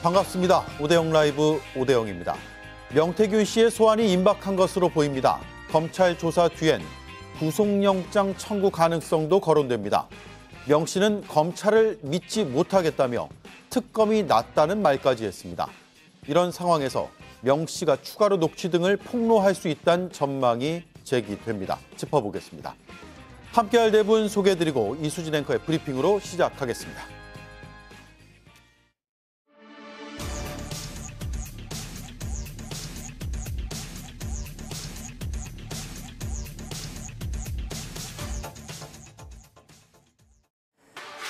반갑습니다. 오대영 라이브 오대영입니다. 명태균 씨의 소환이 임박한 것으로 보입니다. 검찰 조사 뒤엔 구속영장 청구 가능성도 거론됩니다. 명 씨는 검찰을 믿지 못하겠다며 특검이 낫다는 말까지 했습니다. 이런 상황에서 명 씨가 추가로 녹취 등을 폭로할 수 있다는 전망이 제기됩니다. 짚어보겠습니다. 함께할 네 분 소개해드리고 이수진 앵커의 브리핑으로 시작하겠습니다.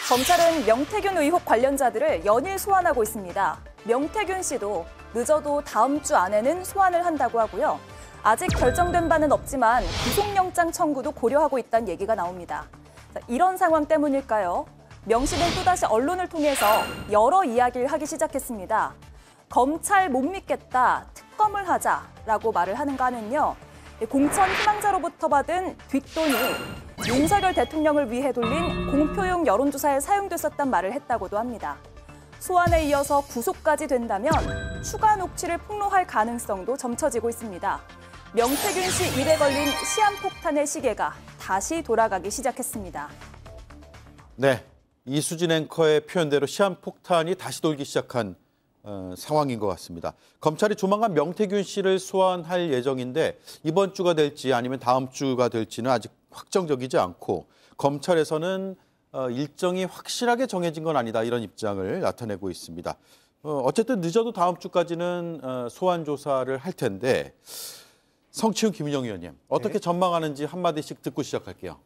검찰은 명태균 의혹 관련자들을 연일 소환하고 있습니다. 명태균 씨도 늦어도 다음 주 안에는 소환을 한다고 하고요. 아직 결정된 바는 없지만 구속영장 청구도 고려하고 있다는 얘기가 나옵니다. 이런 상황 때문일까요? 명 씨는 또다시 언론을 통해서 여러 이야기를 하기 시작했습니다. 검찰 못 믿겠다, 특검을 하자라고 말을 하는가는요. 공천 희망자로부터 받은 뒷돈이 윤석열 대통령을 위해 돌린 공표용 여론조사에 사용됐었단 말을 했다고도 합니다. 소환에 이어서 구속까지 된다면 추가 녹취를 폭로할 가능성도 점쳐지고 있습니다. 명태균 씨 일에 걸린 시한폭탄의 시계가 다시 돌아가기 시작했습니다. 네, 이수진 앵커의 표현대로 시한폭탄이 다시 돌기 시작한 상황인 것 같습니다. 검찰이 조만간 명태균 씨를 소환할 예정인데 이번 주가 될지 아니면 다음 주가 될지는 아직 확정적이지 않고 검찰에서는 일정이 확실하게 정해진 건 아니다 이런 입장을 나타내고 있습니다. 어쨌든 늦어도 다음 주까지는 소환 조사를 할 텐데 성치훈 김은영 의원님 어떻게 전망하는지 한마디씩 듣고 시작할게요.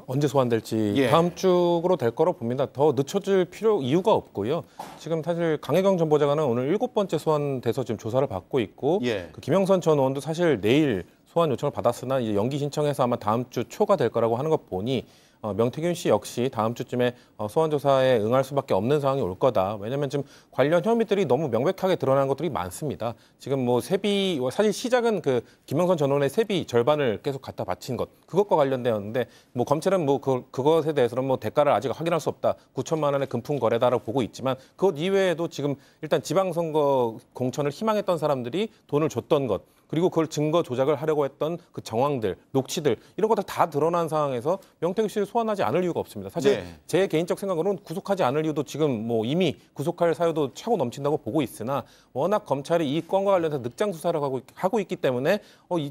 언제 소환될지 다음 주로 될 거로 봅니다. 더 늦춰질 이유가 없고요. 지금 사실 강혜경 전 보좌관은 오늘 7번째 소환돼서 지금 조사를 받고 있고 그 김영선 전 의원도 사실 내일 소환 요청을 받았으나 이제 연기 신청해서 아마 다음 주 초가 될 거라고 하는 거 보니 명태균 씨 역시 다음 주쯤에 소환 조사에 응할 수밖에 없는 상황이 올 거다. 왜냐하면 지금 관련 혐의들이 너무 명백하게 드러나는 것들이 많습니다. 지금 뭐 세비 사실 시작은 그 김영선 전 의원의 세비 절반을 계속 갖다 바친 것 그것과 관련되었는데 뭐 검찰은 뭐 그것에 대해서는 뭐 대가를 아직 확인할 수 없다. 9천만 원의 금품 거래다라고 보고 있지만 그것 이외에도 지금 일단 지방선거 공천을 희망했던 사람들이 돈을 줬던 것. 그리고 그걸 증거 조작을 하려고 했던 그 정황들, 녹취들 이런 것들 다 드러난 상황에서 명태균 씨를 소환하지 않을 이유가 없습니다. 사실 제 개인적 생각으로는 구속하지 않을 이유도 지금 뭐 이미 구속할 사유도 차고 넘친다고 보고 있으나 워낙 검찰이 이 건과 관련해서 늑장 수사를 하고 있기 때문에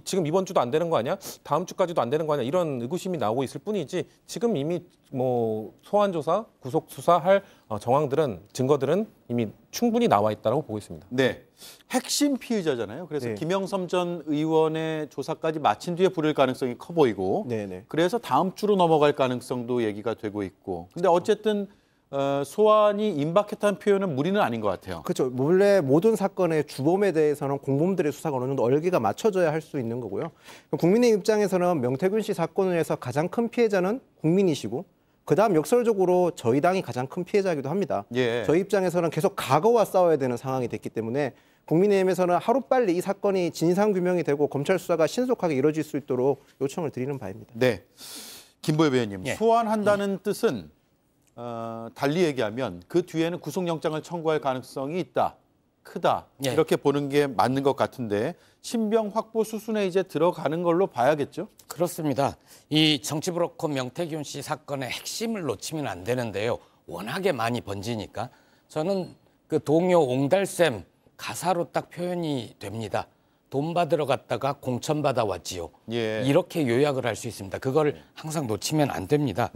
지금 이번 주도 안 되는 거 아니야? 다음 주까지도 안 되는 거 아니야? 이런 의구심이 나오고 있을 뿐이지 지금 이미 뭐 소환 조사, 구속 수사할 정황들은 증거들은 이미 충분히 나와 있다고 보고 있습니다. 네, 핵심 피의자잖아요. 그래서 김영선 전 의원의 조사까지 마친 뒤에 부를 가능성이 커 보이고 그래서 다음 주로 넘어갈 가능성도 얘기가 되고 있고 근데 어쨌든 소환이 임박했다는 표현은 무리는 아닌 것 같아요. 그렇죠. 원래 모든 사건의 주범에 대해서는 공범들의 수사가 어느 정도 얼개가 맞춰져야 할 수 있는 거고요. 국민의 입장에서는 명태균 씨 사건을 해서 가장 큰 피해자는 국민이시고 그다음 역설적으로 저희 당이 가장 큰 피해자이기도 합니다. 저희 입장에서는 계속 과거와 싸워야 되는 상황이 됐기 때문에 국민의힘에서는 하루빨리 이 사건이 진상규명이 되고 검찰 수사가 신속하게 이루어질 수 있도록 요청을 드리는 바입니다. 네, 김보엽 의원님 소환한다는 뜻은 달리 얘기하면 그 뒤에는 구속영장을 청구할 가능성이 있다, 크다 이렇게 보는 게 맞는 것 같은데 신병 확보 수순에 이제 들어가는 걸로 봐야겠죠? 그렇습니다. 이 정치 브로커 명태균 씨 사건의 핵심을 놓치면 안 되는데요. 워낙에 많이 번지니까 저는 그 동요 옹달샘 가사로 딱 표현이 됩니다. 돈 받으러 갔다가 공천 받아 왔지요. 이렇게 요약을 할 수 있습니다. 그걸 항상 놓치면 안 됩니다.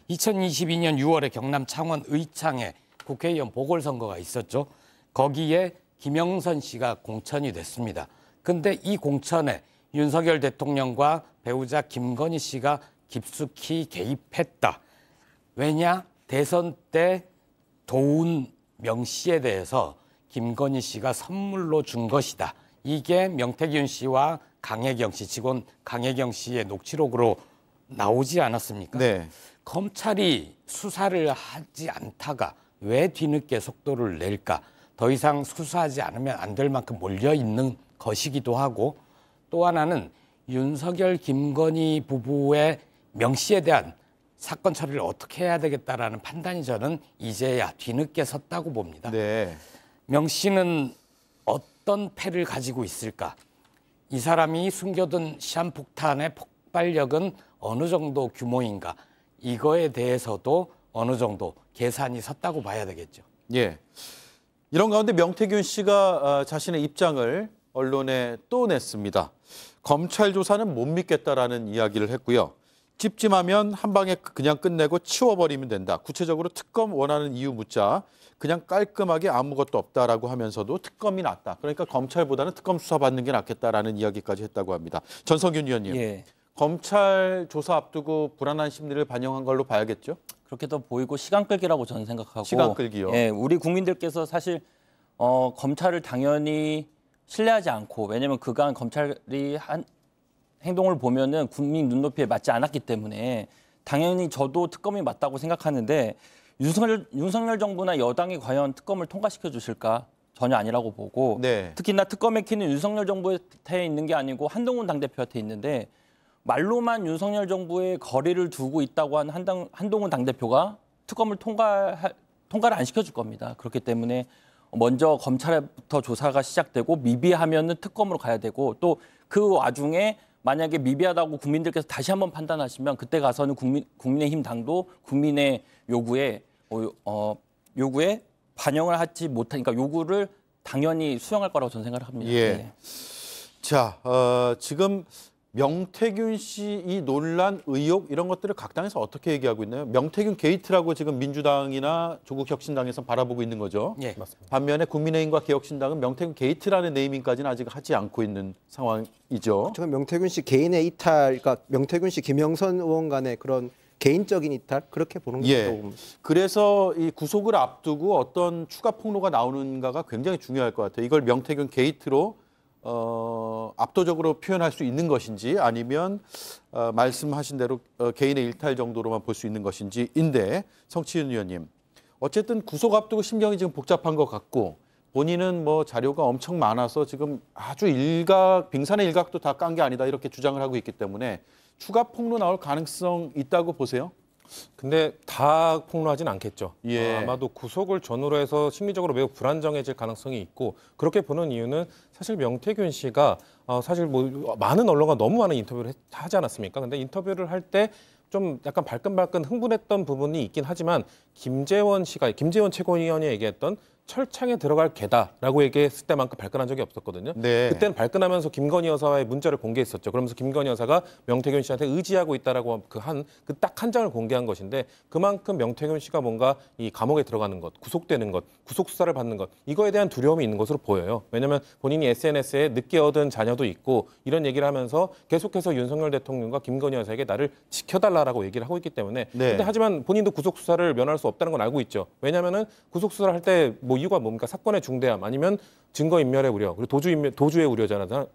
2022년 6월에 경남 창원 의창에 국회의원 보궐선거가 있었죠. 거기에 김영선 씨가 공천이 됐습니다. 근데 이 공천에 윤석열 대통령과 배우자 김건희 씨가 깊숙이 개입했다. 왜냐? 대선 때 도운 명 씨에 대해서 김건희 씨가 선물로 준 것이다. 이게 명태균 씨와 강혜경 씨, 직원 강혜경 씨의 녹취록으로 나오지 않았습니까? 검찰이 수사를 하지 않다가 왜 뒤늦게 속도를 낼까? 더 이상 수사하지 않으면 안 될 만큼 몰려있는 것이기도 하고 또 하나는 윤석열, 김건희 부부의 명 씨에 대한 사건 처리를 어떻게 해야 되겠다라는 판단이 저는 이제야 뒤늦게 섰다고 봅니다. 명 씨는 어떤 패를 가지고 있을까? 이 사람이 숨겨둔 시한폭탄의 폭발력은 어느 정도 규모인가? 이거에 대해서도 어느 정도 계산이 섰다고 봐야 되겠죠. 예. 이런 가운데 명태균 씨가 자신의 입장을 언론에 또 냈습니다. 검찰 조사는 못 믿겠다라는 이야기를 했고요. 찝찝하면 한 방에 그냥 끝내고 치워버리면 된다. 구체적으로 특검 원하는 이유 묻자 그냥 깔끔하게 아무것도 없다라고 하면서도 특검이 낫다. 그러니까 검찰보다는 특검 수사 받는 게 낫겠다라는 이야기까지 했다고 합니다. 전성균 의원님. 예. 검찰 조사 앞두고 불안한 심리를 반영한 걸로 봐야겠죠? 그렇게도 보이고 시간 끌기라고 저는 생각하고. 시간 끌기요? 예, 우리 국민들께서 사실 검찰을 당연히 신뢰하지 않고 왜냐하면 그간 검찰이 한 행동을 보면은 국민 눈높이에 맞지 않았기 때문에 당연히 저도 특검이 맞다고 생각하는데 윤석열 정부나 여당이 과연 특검을 통과시켜 주실까? 전혀 아니라고 보고 네. 특히나 특검의 키는 윤석열 정부한테 있는 게 아니고 한동훈 당대표한테 있는데 말로만 윤석열 정부에 거리를 두고 있다고 한 한동훈 당대표가 특검을 통과를 안 시켜줄 겁니다. 그렇기 때문에 먼저 검찰부터 조사가 시작되고 미비하면은 특검으로 가야 되고 또 그 와중에 만약에 미비하다고 국민들께서 다시 한번 판단하시면 그때 가서는 국민의힘 당도 국민의 요구에 반영을 하지 못하니까 요구를 당연히 수용할 거라고 저는 생각을 합니다. 예. 네. 자, 지금 명태균 씨 이 논란, 의혹 이런 것들을 각 당에서 어떻게 얘기하고 있나요? 명태균 게이트라고 지금 민주당이나 조국혁신당에서 바라보고 있는 거죠. 예. 맞습니다. 반면에 국민의힘과 개혁신당은 명태균 게이트라는 네이밍까지는 아직 하지 않고 있는 상황이죠. 지금 명태균 씨 개인의 이탈, 그러니까 명태균 씨, 김영선 의원 간의 그런 개인적인 이탈 그렇게 보는 게 예. 조금. 그래서 이 구속을 앞두고 어떤 추가 폭로가 나오는가가 굉장히 중요할 것 같아요. 이걸 명태균 게이트로 압도적으로 표현할 수 있는 것인지 아니면 말씀하신 대로 개인의 일탈 정도로만 볼 수 있는 것인지인데 성치윤 의원님 어쨌든 구속 앞두고 심경이 지금 복잡한 것 같고 본인은 뭐 자료가 엄청 많아서 지금 아주 빙산의 일각도 다 깐 게 아니다 이렇게 주장을 하고 있기 때문에 추가 폭로 나올 가능성 있다고 보세요? 근데 다 폭로하진 않겠죠. 예. 아마도 구속을 전후로 해서 심리적으로 매우 불안정해질 가능성이 있고 그렇게 보는 이유는 사실 명태균 씨가 사실 뭐 많은 언론과 너무 많은 인터뷰를 하지 않았습니까? 근데 인터뷰를 할 때 좀 약간 발끈발끈 흥분했던 부분이 있긴 하지만 김재원 최고위원이 얘기했던 철창에 들어갈 개다라고 얘기했을 때만큼 발끈한 적이 없었거든요. 네. 그때는 발끈하면서 김건희 여사의 문자를 공개했었죠. 그러면서 김건희 여사가 명태균 씨한테 의지하고 있다라고 그 딱 한 장을 공개한 것인데 그만큼 명태균 씨가 뭔가 이 감옥에 들어가는 것, 구속되는 것, 구속 수사를 받는 것 이거에 대한 두려움이 있는 것으로 보여요. 왜냐하면 본인이 SNS에 늦게 얻은 자녀도 있고 이런 얘기를 하면서 계속해서 윤석열 대통령과 김건희 여사에게 나를 지켜달라라고 얘기를 하고 있기 때문에 네. 근데 하지만 본인도 구속 수사를 면할 수 없다는 건 알고 있죠. 왜냐하면은 구속 수사를 할 때 뭐 이유가 뭡니까? 사건의 중대함 아니면 증거인멸의 우려 그리고 도주의 우려잖아요.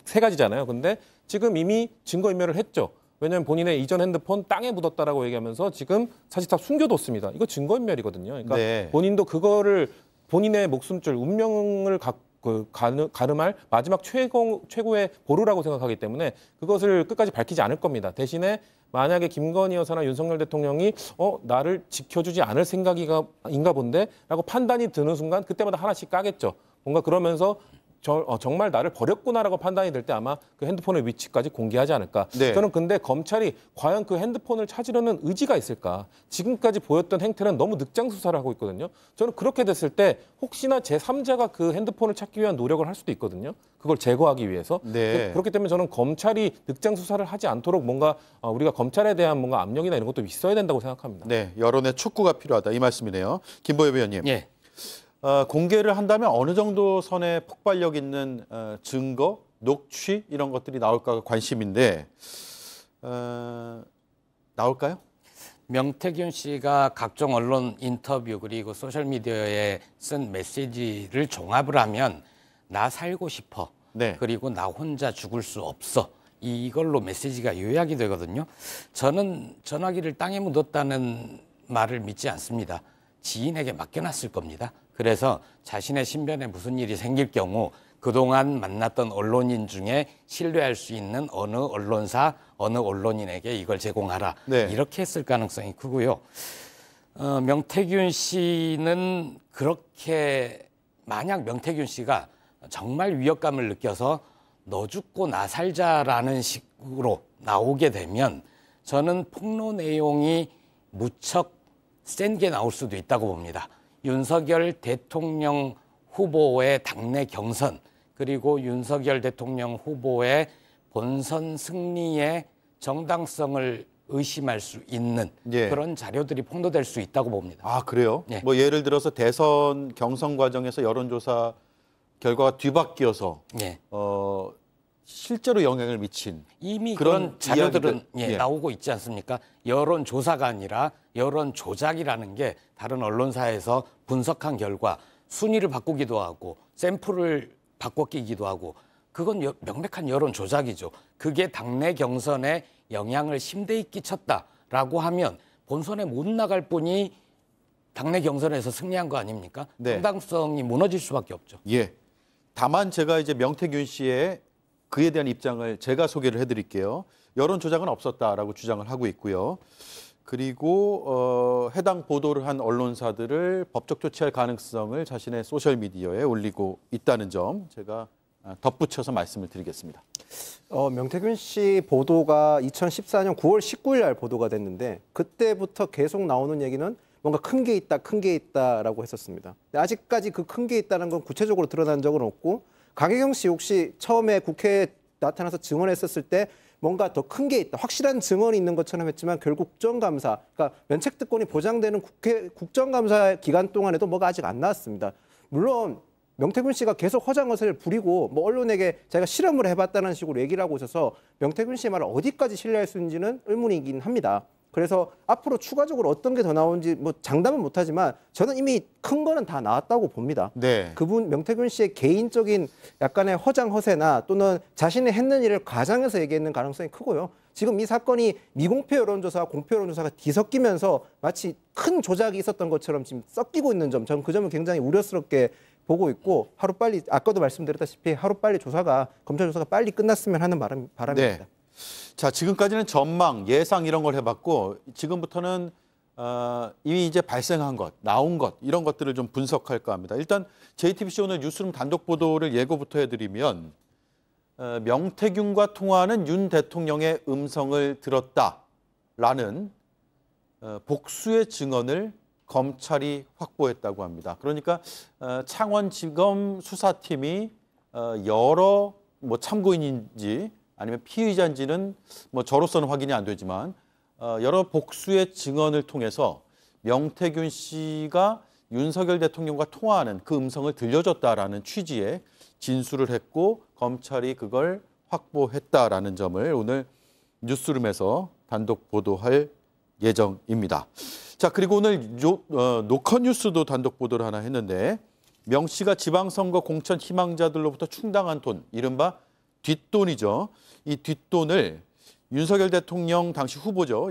세 가지잖아요. 근데 지금 이미 증거인멸을 했죠. 왜냐하면 본인의 이전 핸드폰 땅에 묻었다라고 얘기하면서 지금 사실상 숨겨뒀습니다. 이거 증거인멸이거든요. 그러니까 네. 본인도 그거를 본인의 목숨줄 운명을 가름할 마지막 최고의 보루라고 생각하기 때문에 그것을 끝까지 밝히지 않을 겁니다. 대신에 만약에 김건희 여사나 윤석열 대통령이 나를 지켜주지 않을 생각인가 본데 라고 판단이 드는 순간 그때마다 하나씩 까겠죠. 뭔가 그러면서 정말 나를 버렸구나라고 판단이 될 때 아마 그 핸드폰의 위치까지 공개하지 않을까. 네. 저는 근데 검찰이 과연 그 핸드폰을 찾으려는 의지가 있을까. 지금까지 보였던 행태는 너무 늑장 수사를 하고 있거든요. 저는 그렇게 됐을 때 혹시나 제3자가 그 핸드폰을 찾기 위한 노력을 할 수도 있거든요. 그걸 제거하기 위해서. 네. 그렇기 때문에 저는 검찰이 늑장 수사를 하지 않도록 뭔가 우리가 검찰에 대한 뭔가 압력이나 이런 것도 있어야 된다고 생각합니다. 네, 여론의 촉구가 필요하다 이 말씀이네요. 김보엽 의원님. 예. 공개를 한다면 어느 정도 선의 폭발력 있는 증거, 녹취 이런 것들이 나올까가 관심인데 나올까요? 명태균 씨가 각종 언론 인터뷰 그리고 소셜미디어에 쓴 메시지를 종합을 하면 나 살고 싶어. 네. 그리고 나 혼자 죽을 수 없어. 이걸로 메시지가 요약이 되거든요. 저는 전화기를 땅에 묻었다는 말을 믿지 않습니다. 지인에게 맡겨놨을 겁니다. 그래서 자신의 신변에 무슨 일이 생길 경우 그동안 만났던 언론인 중에 신뢰할 수 있는 어느 언론사, 어느 언론인에게 이걸 제공하라. 네. 이렇게 했을 가능성이 크고요. 명태균 씨는 그렇게 만약 명태균 씨가 정말 위협감을 느껴서 너 죽고 나 살자라는 식으로 나오게 되면 저는 폭로 내용이 무척 센 게 나올 수도 있다고 봅니다. 윤석열 대통령 후보의 당내 경선 그리고 윤석열 대통령 후보의 본선 승리의 정당성을 의심할 수 있는 예. 그런 자료들이 폭로될 수 있다고 봅니다. 아, 그래요? 예. 뭐 예를 들어서 대선 경선 과정에서 여론조사 결과가 뒤바뀌어서 예. 실제로 영향을 미친 이미 그런 그런 자료들은 이야기들, 예. 나오고 있지 않습니까? 여론조사가 아니라 여론조작이라는 게 다른 언론사에서 분석한 결과 순위를 바꾸기도 하고 샘플을 바꿔 끼기도 하고 그건 명백한 여론조작이죠. 그게 당내 경선에 영향을 심대히 끼쳤다라고 하면 본선에 못 나갈 분이 당내 경선에서 승리한 거 아닙니까? 네. 정당성이 무너질 수밖에 없죠. 예. 다만 제가 이제 명태균 씨의 그에 대한 입장을 제가 소개를 해드릴게요. 여론 조작은 없었다라고 주장을 하고 있고요. 그리고 해당 보도를 한 언론사들을 법적 조치할 가능성을 자신의 소셜 미디어에 올리고 있다는 점 제가 덧붙여서 말씀을 드리겠습니다. 명태균 씨 보도가 2014년 9월 19일 날 보도가 됐는데 그때부터 계속 나오는 얘기는 뭔가 큰 게 있다, 큰 게 있다라고 했었습니다. 근데 아직까지 그 큰 게 있다는 건 구체적으로 드러난 적은 없고 강혜경 씨 혹시 처음에 국회에 나타나서 증언했었을 때 뭔가 더 큰 게 있다, 확실한 증언이 있는 것처럼 했지만 결국 국정감사, 그러니까 면책특권이 보장되는 국정감사 기간 동안에도 뭐가 아직 안 나왔습니다. 물론 명태균 씨가 계속 허장허세를 부리고 뭐 언론에게 자기가 실험을 해봤다는 식으로 얘기를 하고 있어서 명태균 씨의 말을 어디까지 신뢰할 수 있는지는 의문이긴 합니다. 그래서 앞으로 추가적으로 어떤 게 더 나오는지 뭐 장담은 못하지만 저는 이미 큰 거는 다 나왔다고 봅니다. 네. 그분 명태균 씨의 개인적인 약간의 허장허세나 또는 자신이 했는 일을 과장해서 얘기했는 가능성이 크고요. 지금 이 사건이 미공표 여론조사와 공표 여론조사가 뒤섞이면서 마치 큰 조작이 있었던 것처럼 지금 섞이고 있는 점, 저는 그 점을 굉장히 우려스럽게 보고 있고 하루빨리 아까도 말씀드렸다시피 하루빨리 검찰 조사가 빨리 끝났으면 하는 바람입니다. 네. 자, 지금까지는 전망, 예상 이런 걸 해봤고 지금부터는 이미 이제 발생한 것, 나온 것 이런 것들을 좀 분석할까 합니다. 일단 JTBC 오늘 뉴스룸 단독 보도를 예고부터 해드리면 명태균과 통화하는 윤 대통령의 음성을 들었다라는 복수의 증언을 검찰이 확보했다고 합니다. 그러니까 창원지검 수사팀이 여러 뭐 참고인인지 아니면 피의자인지는 뭐 저로서는 확인이 안 되지만 여러 복수의 증언을 통해서 명태균 씨가 윤석열 대통령과 통화하는 그 음성을 들려줬다라는 취지의 진술을 했고 검찰이 그걸 확보했다라는 점을 오늘 뉴스룸에서 단독 보도할 예정입니다. 자, 그리고 오늘 노컷뉴스도 단독 보도를 하나 했는데 명 씨가 지방선거 공천 희망자들로부터 충당한 돈, 이른바 뒷돈이죠. 이 뒷돈을 윤석열 대통령 당시 후보죠.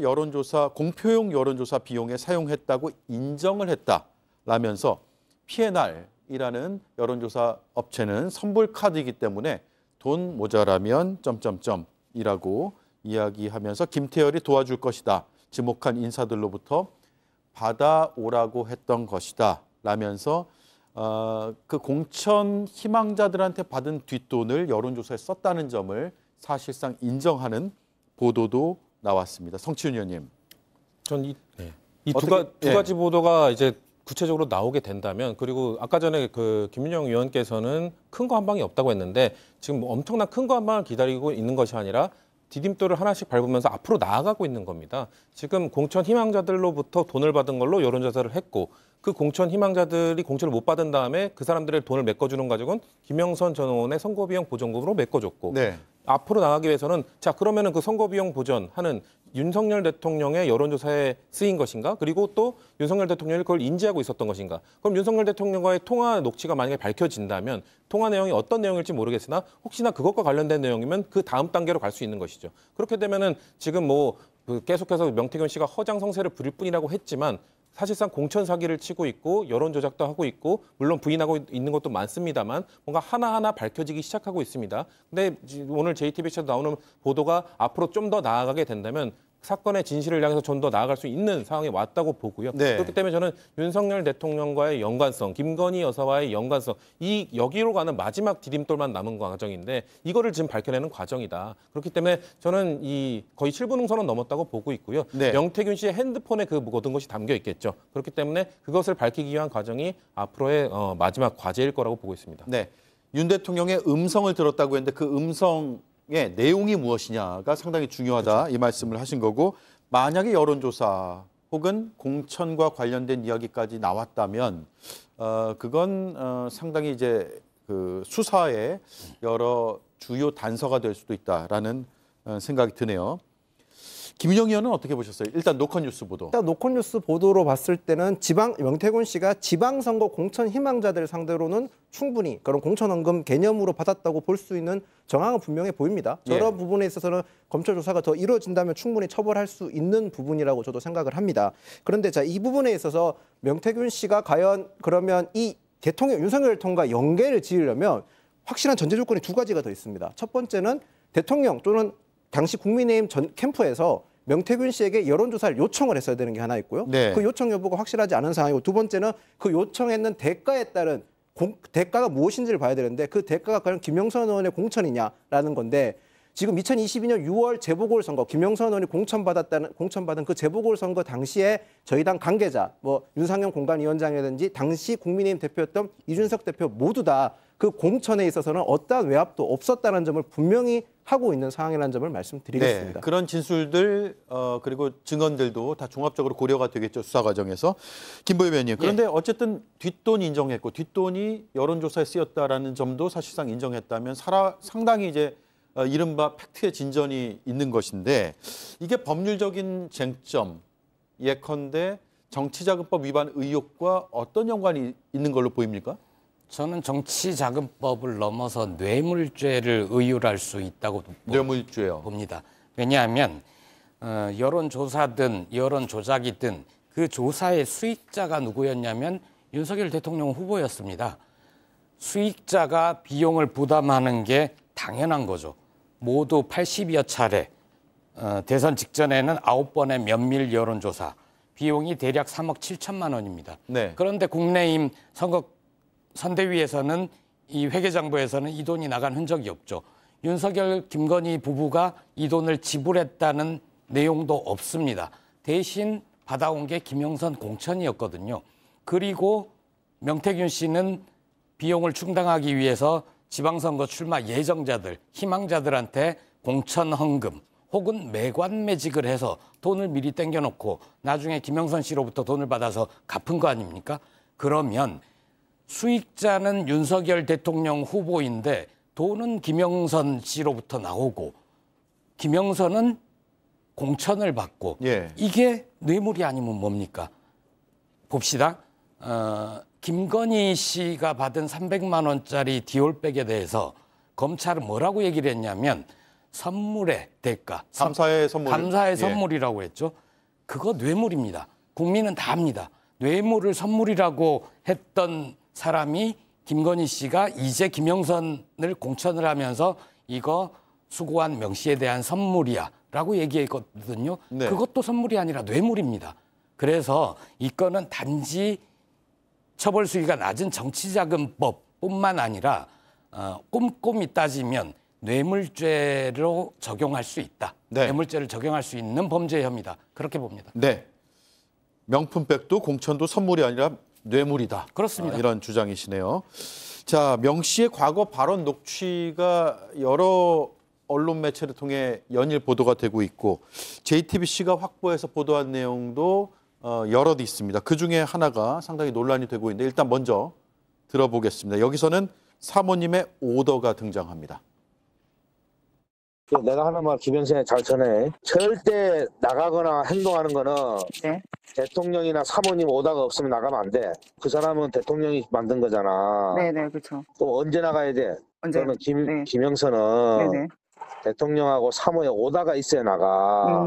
공표용 여론조사 비용에 사용했다고 인정을 했다라면서 P&R이라는 여론조사 업체는 선불 카드이기 때문에 돈 모자라면 점점점이라고 이야기하면서 김태열이 도와줄 것이다. 지목한 인사들로부터 받아오라고 했던 것이다. 라면서 그 공천 희망자들한테 받은 뒷돈을 여론조사에 썼다는 점을 사실상 인정하는 보도도 나왔습니다. 성치윤 의원님. 전 이 두 가지 보도가 이제 구체적으로 나오게 된다면, 그리고 아까 전에 그 김민영 의원께서는 큰 거 한 방이 없다고 했는데 지금 뭐 엄청난 큰 거 한 방을 기다리고 있는 것이 아니라 디딤돌을 하나씩 밟으면서 앞으로 나아가고 있는 겁니다. 지금 공천 희망자들로부터 돈을 받은 걸로 여론조사를 했고 그 공천 희망자들이 공천을 못 받은 다음에 그 사람들의 돈을 메꿔주는 가족은 김영선 전 의원의 선거비용 보전금으로 메꿔줬고 네. 앞으로 나가기 위해서는 자 그러면은 그 선거비용 보전하는 윤석열 대통령의 여론조사에 쓰인 것인가? 그리고 또 윤석열 대통령이 그걸 인지하고 있었던 것인가? 그럼 윤석열 대통령과의 통화 녹취가 만약에 밝혀진다면 통화 내용이 어떤 내용일지 모르겠으나 혹시나 그것과 관련된 내용이면 그 다음 단계로 갈 수 있는 것이죠. 그렇게 되면은 지금 뭐 계속해서 명태균 씨가 허장성세를 부릴 뿐이라고 했지만 사실상 공천 사기를 치고 있고 여론 조작도 하고 있고 물론 부인하고 있는 것도 많습니다만 뭔가 하나하나 밝혀지기 시작하고 있습니다. 근데 오늘 JTBC에서 나오는 보도가 앞으로 좀 더 나아가게 된다면 사건의 진실을 향해서 좀 더 나아갈 수 있는 상황에 왔다고 보고요. 네. 그렇기 때문에 저는 윤석열 대통령과의 연관성, 김건희 여사와의 연관성, 이 여기로 가는 마지막 디딤돌만 남은 과정인데 이거를 지금 밝혀내는 과정이다. 그렇기 때문에 저는 이 거의 7분 능선은 넘었다고 보고 있고요. 네. 명태균 씨의 핸드폰에 그 모든 것이 담겨 있겠죠. 그렇기 때문에 그것을 밝히기 위한 과정이 앞으로의 마지막 과제일 거라고 보고 있습니다. 네. 윤 대통령의 음성을 들었다고 했는데 그 음성의 내용이 무엇이냐가 상당히 중요하다. 그렇죠. 이 말씀을 하신 거고 만약에 여론조사 혹은 공천과 관련된 이야기까지 나왔다면 그건 상당히 이제 그 수사의 여러 주요 단서가 될 수도 있다라는 생각이 드네요. 김인영 의원은 어떻게 보셨어요? 일단 노컷뉴스 보도. 일단 노컷뉴스 보도로 봤을 때는 명태균 씨가 지방선거 공천 희망자들 상대로는 충분히 그런 공천헌금 개념으로 받았다고 볼 수 있는 정황은 분명해 보입니다. 저런 부분에 있어서는 검찰 조사가 더 이루어진다면 충분히 처벌할 수 있는 부분이라고 저도 생각을 합니다. 그런데 자, 이 부분에 있어서 명태균 씨가 과연 그러면 이 윤석열 대통령과 연계를 지으려면 확실한 전제 조건이 두 가지가 더 있습니다. 첫 번째는 대통령 또는 당시 국민의힘 전 캠프에서 명태균 씨에게 여론조사를 요청을 했어야 되는 게 하나 있고요. 네. 그 요청 여부가 확실하지 않은 상황이고 두 번째는 그 요청했는 대가에 따른 대가가 무엇인지를 봐야 되는데 그 대가가 과연 김영선 의원의 공천이냐라는 건데 지금 2022년 6월 재보궐선거 김영선 의원이 공천받은 그 재보궐선거 당시에 저희 당 관계자 윤상현 공관위원장이라든지 당시 국민의힘 대표였던 이준석 대표 모두 다 그 공천에 있어서는 어떠한 외압도 없었다는 점을 분명히 하고 있는 상황이라는 점을 말씀드리겠습니다. 네, 그런 진술들 그리고 증언들도 다 종합적으로 고려가 되겠죠. 수사 과정에서. 김보희 의원님. 그런데 어쨌든 뒷돈 인정했고 뒷돈이 여론조사에 쓰였다라는 점도 사실상 인정했다면 상당히 이제 이른바 팩트의 진전이 있는 것인데 이게 법률적인 쟁점 예컨대 정치자금법 위반 의혹과 어떤 연관이 있는 걸로 보입니까? 저는 정치자금법을 넘어서 뇌물죄를 의율할 수 있다고 뇌물죄요. 봅니다. 왜냐하면 여론조사든 여론조작이든 그 조사의 수익자가 누구였냐면 윤석열 대통령 후보였습니다. 수익자가 비용을 부담하는 게 당연한 거죠. 모두 80여 차례 대선 직전에는 9번의 면밀 여론조사 비용이 대략 3억 7천만 원입니다. 네. 그런데 국민의힘 선대위에서는 이 회계장부에서는 이 돈이 나간 흔적이 없죠. 윤석열, 김건희 부부가 이 돈을 지불했다는 내용도 없습니다. 대신 받아온 게 김영선 공천이었거든요. 그리고 명태균 씨는 비용을 충당하기 위해서 지방선거 출마 예정자들, 희망자들한테 공천 헌금 혹은 매관매직을 해서 돈을 미리 땡겨놓고 나중에 김영선 씨로부터 돈을 받아서 갚은 거 아닙니까? 그러면 수익자는 윤석열 대통령 후보인데 돈은 김영선 씨로부터 나오고 김영선은 공천을 받고 이게 뇌물이 아니면 뭡니까? 봅시다. 김건희 씨가 받은 300만 원짜리 디올백에 대해서 검찰은 뭐라고 얘기를 했냐면 선물의 대가. 감사의 선물. 감사의 선물이라고 했죠. 그거 뇌물입니다. 국민은 다 압니다. 뇌물을 선물이라고 했던 사람이 김건희 씨가 이제 김영선을 공천을 하면서 이거 수고한 명 씨에 대한 선물이야 라고 얘기했거든요. 네. 그것도 선물이 아니라 뇌물입니다. 그래서 이거는 단지 처벌 수위가 낮은 정치자금법뿐만 아니라 꼼꼼히 따지면 뇌물죄로 적용할 수 있다. 네. 뇌물죄를 적용할 수 있는 범죄 혐의다. 그렇게 봅니다. 네. 명품백도 공천도 선물이 아니라 뇌물이다. 그렇습니다. 이런 주장이시네요. 자, 명 씨의 과거 발언 녹취가 여러 언론 매체를 통해 연일 보도가 되고 있고 JTBC가 확보해서 보도한 내용도 여럿 있습니다. 그중에 하나가 상당히 논란이 되고 있는데 일단 먼저 들어보겠습니다. 여기서는 사모님의 오더가 등장합니다. 내가 하는 말 김영선에 잘 전해. 절대 나가거나 행동하는 거는 대통령이나 사모님 오다가 없으면 나가면 안 돼. 그 사람은 대통령이 만든 거잖아. 네네, 그렇죠. 또 언제 나가야 돼? 언제? 그러면 김영선은 네네. 대통령하고 사모에 오다가 있어야 나가.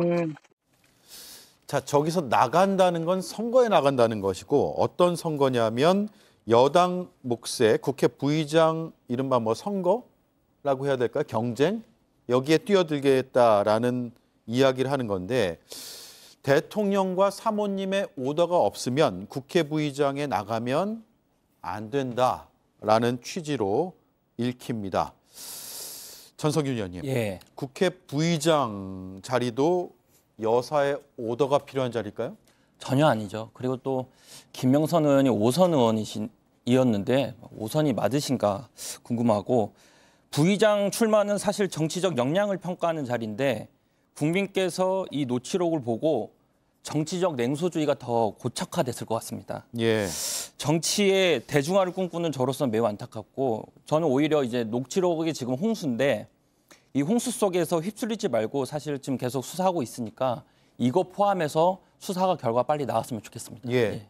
자, 저기서 나간다는 건 선거에 나간다는 것이고 어떤 선거냐면 여당 몫의 국회 부의장 이른바 선거라고 해야 될까요? 경쟁? 여기에 뛰어들겠다라는 이야기를 하는 건데 대통령과 사모님의 오더가 없으면 국회 부의장에 나가면 안 된다라는 취지로 읽힙니다. 전성균 의원님, 예. 국회 부의장 자리도 여사의 오더가 필요한 자리일까요? 전혀 아니죠. 그리고 또 김명선 의원이 5선 의원이었는데 5선이 맞으신가 궁금하고 부의장 출마는 사실 정치적 역량을 평가하는 자리인데 국민께서 이 녹취록을 보고 정치적 냉소주의가 더 고착화됐을 것 같습니다. 예. 정치의 대중화를 꿈꾸는 저로서는 매우 안타깝고 저는 오히려 이제 녹취록이 지금 홍수인데 이 홍수 속에서 휩쓸리지 말고 사실 지금 계속 수사하고 있으니까 이거 포함해서 수사가 결과 빨리 나왔으면 좋겠습니다. 예.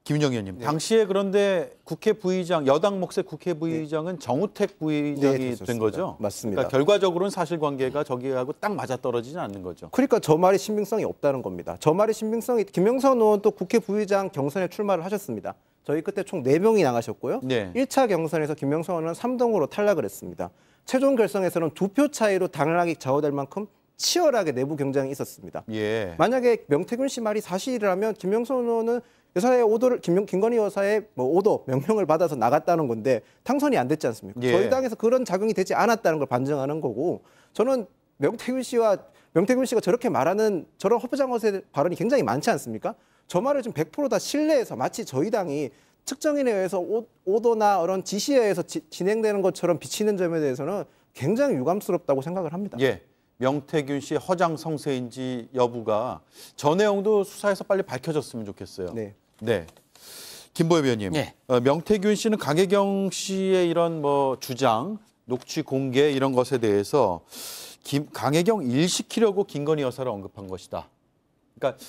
김은영 의원님, 당시에 그런데 국회 부의장, 여당 몫의 국회 부의장은 정우택 부의장이 된 거죠? 맞습니다. 그러니까 결과적으로는 사실관계가 저기하고 딱 맞아떨어지진 않는 거죠. 그러니까 저 말이 신빙성이 없다는 겁니다. 저 말이 신빙성이 김영선 의원도 국회 부의장 경선에 출마를 하셨습니다. 저희 그때 총 4명이 나가셨고요. 네. 1차 경선에서 김영선 의원은 3등으로 탈락을 했습니다. 최종 결선에서는 2표 차이로 당락이 좌우될 만큼 치열하게 내부 경쟁이 있었습니다. 예. 만약에 명태균 씨 말이 사실이라면 김영선 의원은 여사의 오더를 김건희 여사의 오더 명령을 받아서 나갔다는 건데 당선이 안 됐지 않습니까? 예. 저희 당에서 그런 작용이 되지 않았다는 걸 반증하는 거고 저는 명태균 씨가 저렇게 말하는 저런 허브장어의 발언이 굉장히 많지 않습니까? 저 말을 지금 100% 다 신뢰해서 마치 저희 당이 특정인에 의해서 오더나 그런 지시에 의해서 진행되는 것처럼 비치는 점에 대해서는 굉장히 유감스럽다고 생각을 합니다. 예. 명태균 씨 허장성세인지 여부가 저 내용도 수사에서 빨리 밝혀졌으면 좋겠어요. 네. 네. 김보엽 의원님, 네. 명태균 씨는 강혜경 씨의 이런 주장, 녹취 공개 이런 것에 대해서 강혜경 일시키려고 김건희 여사를 언급한 것이다. 그러니까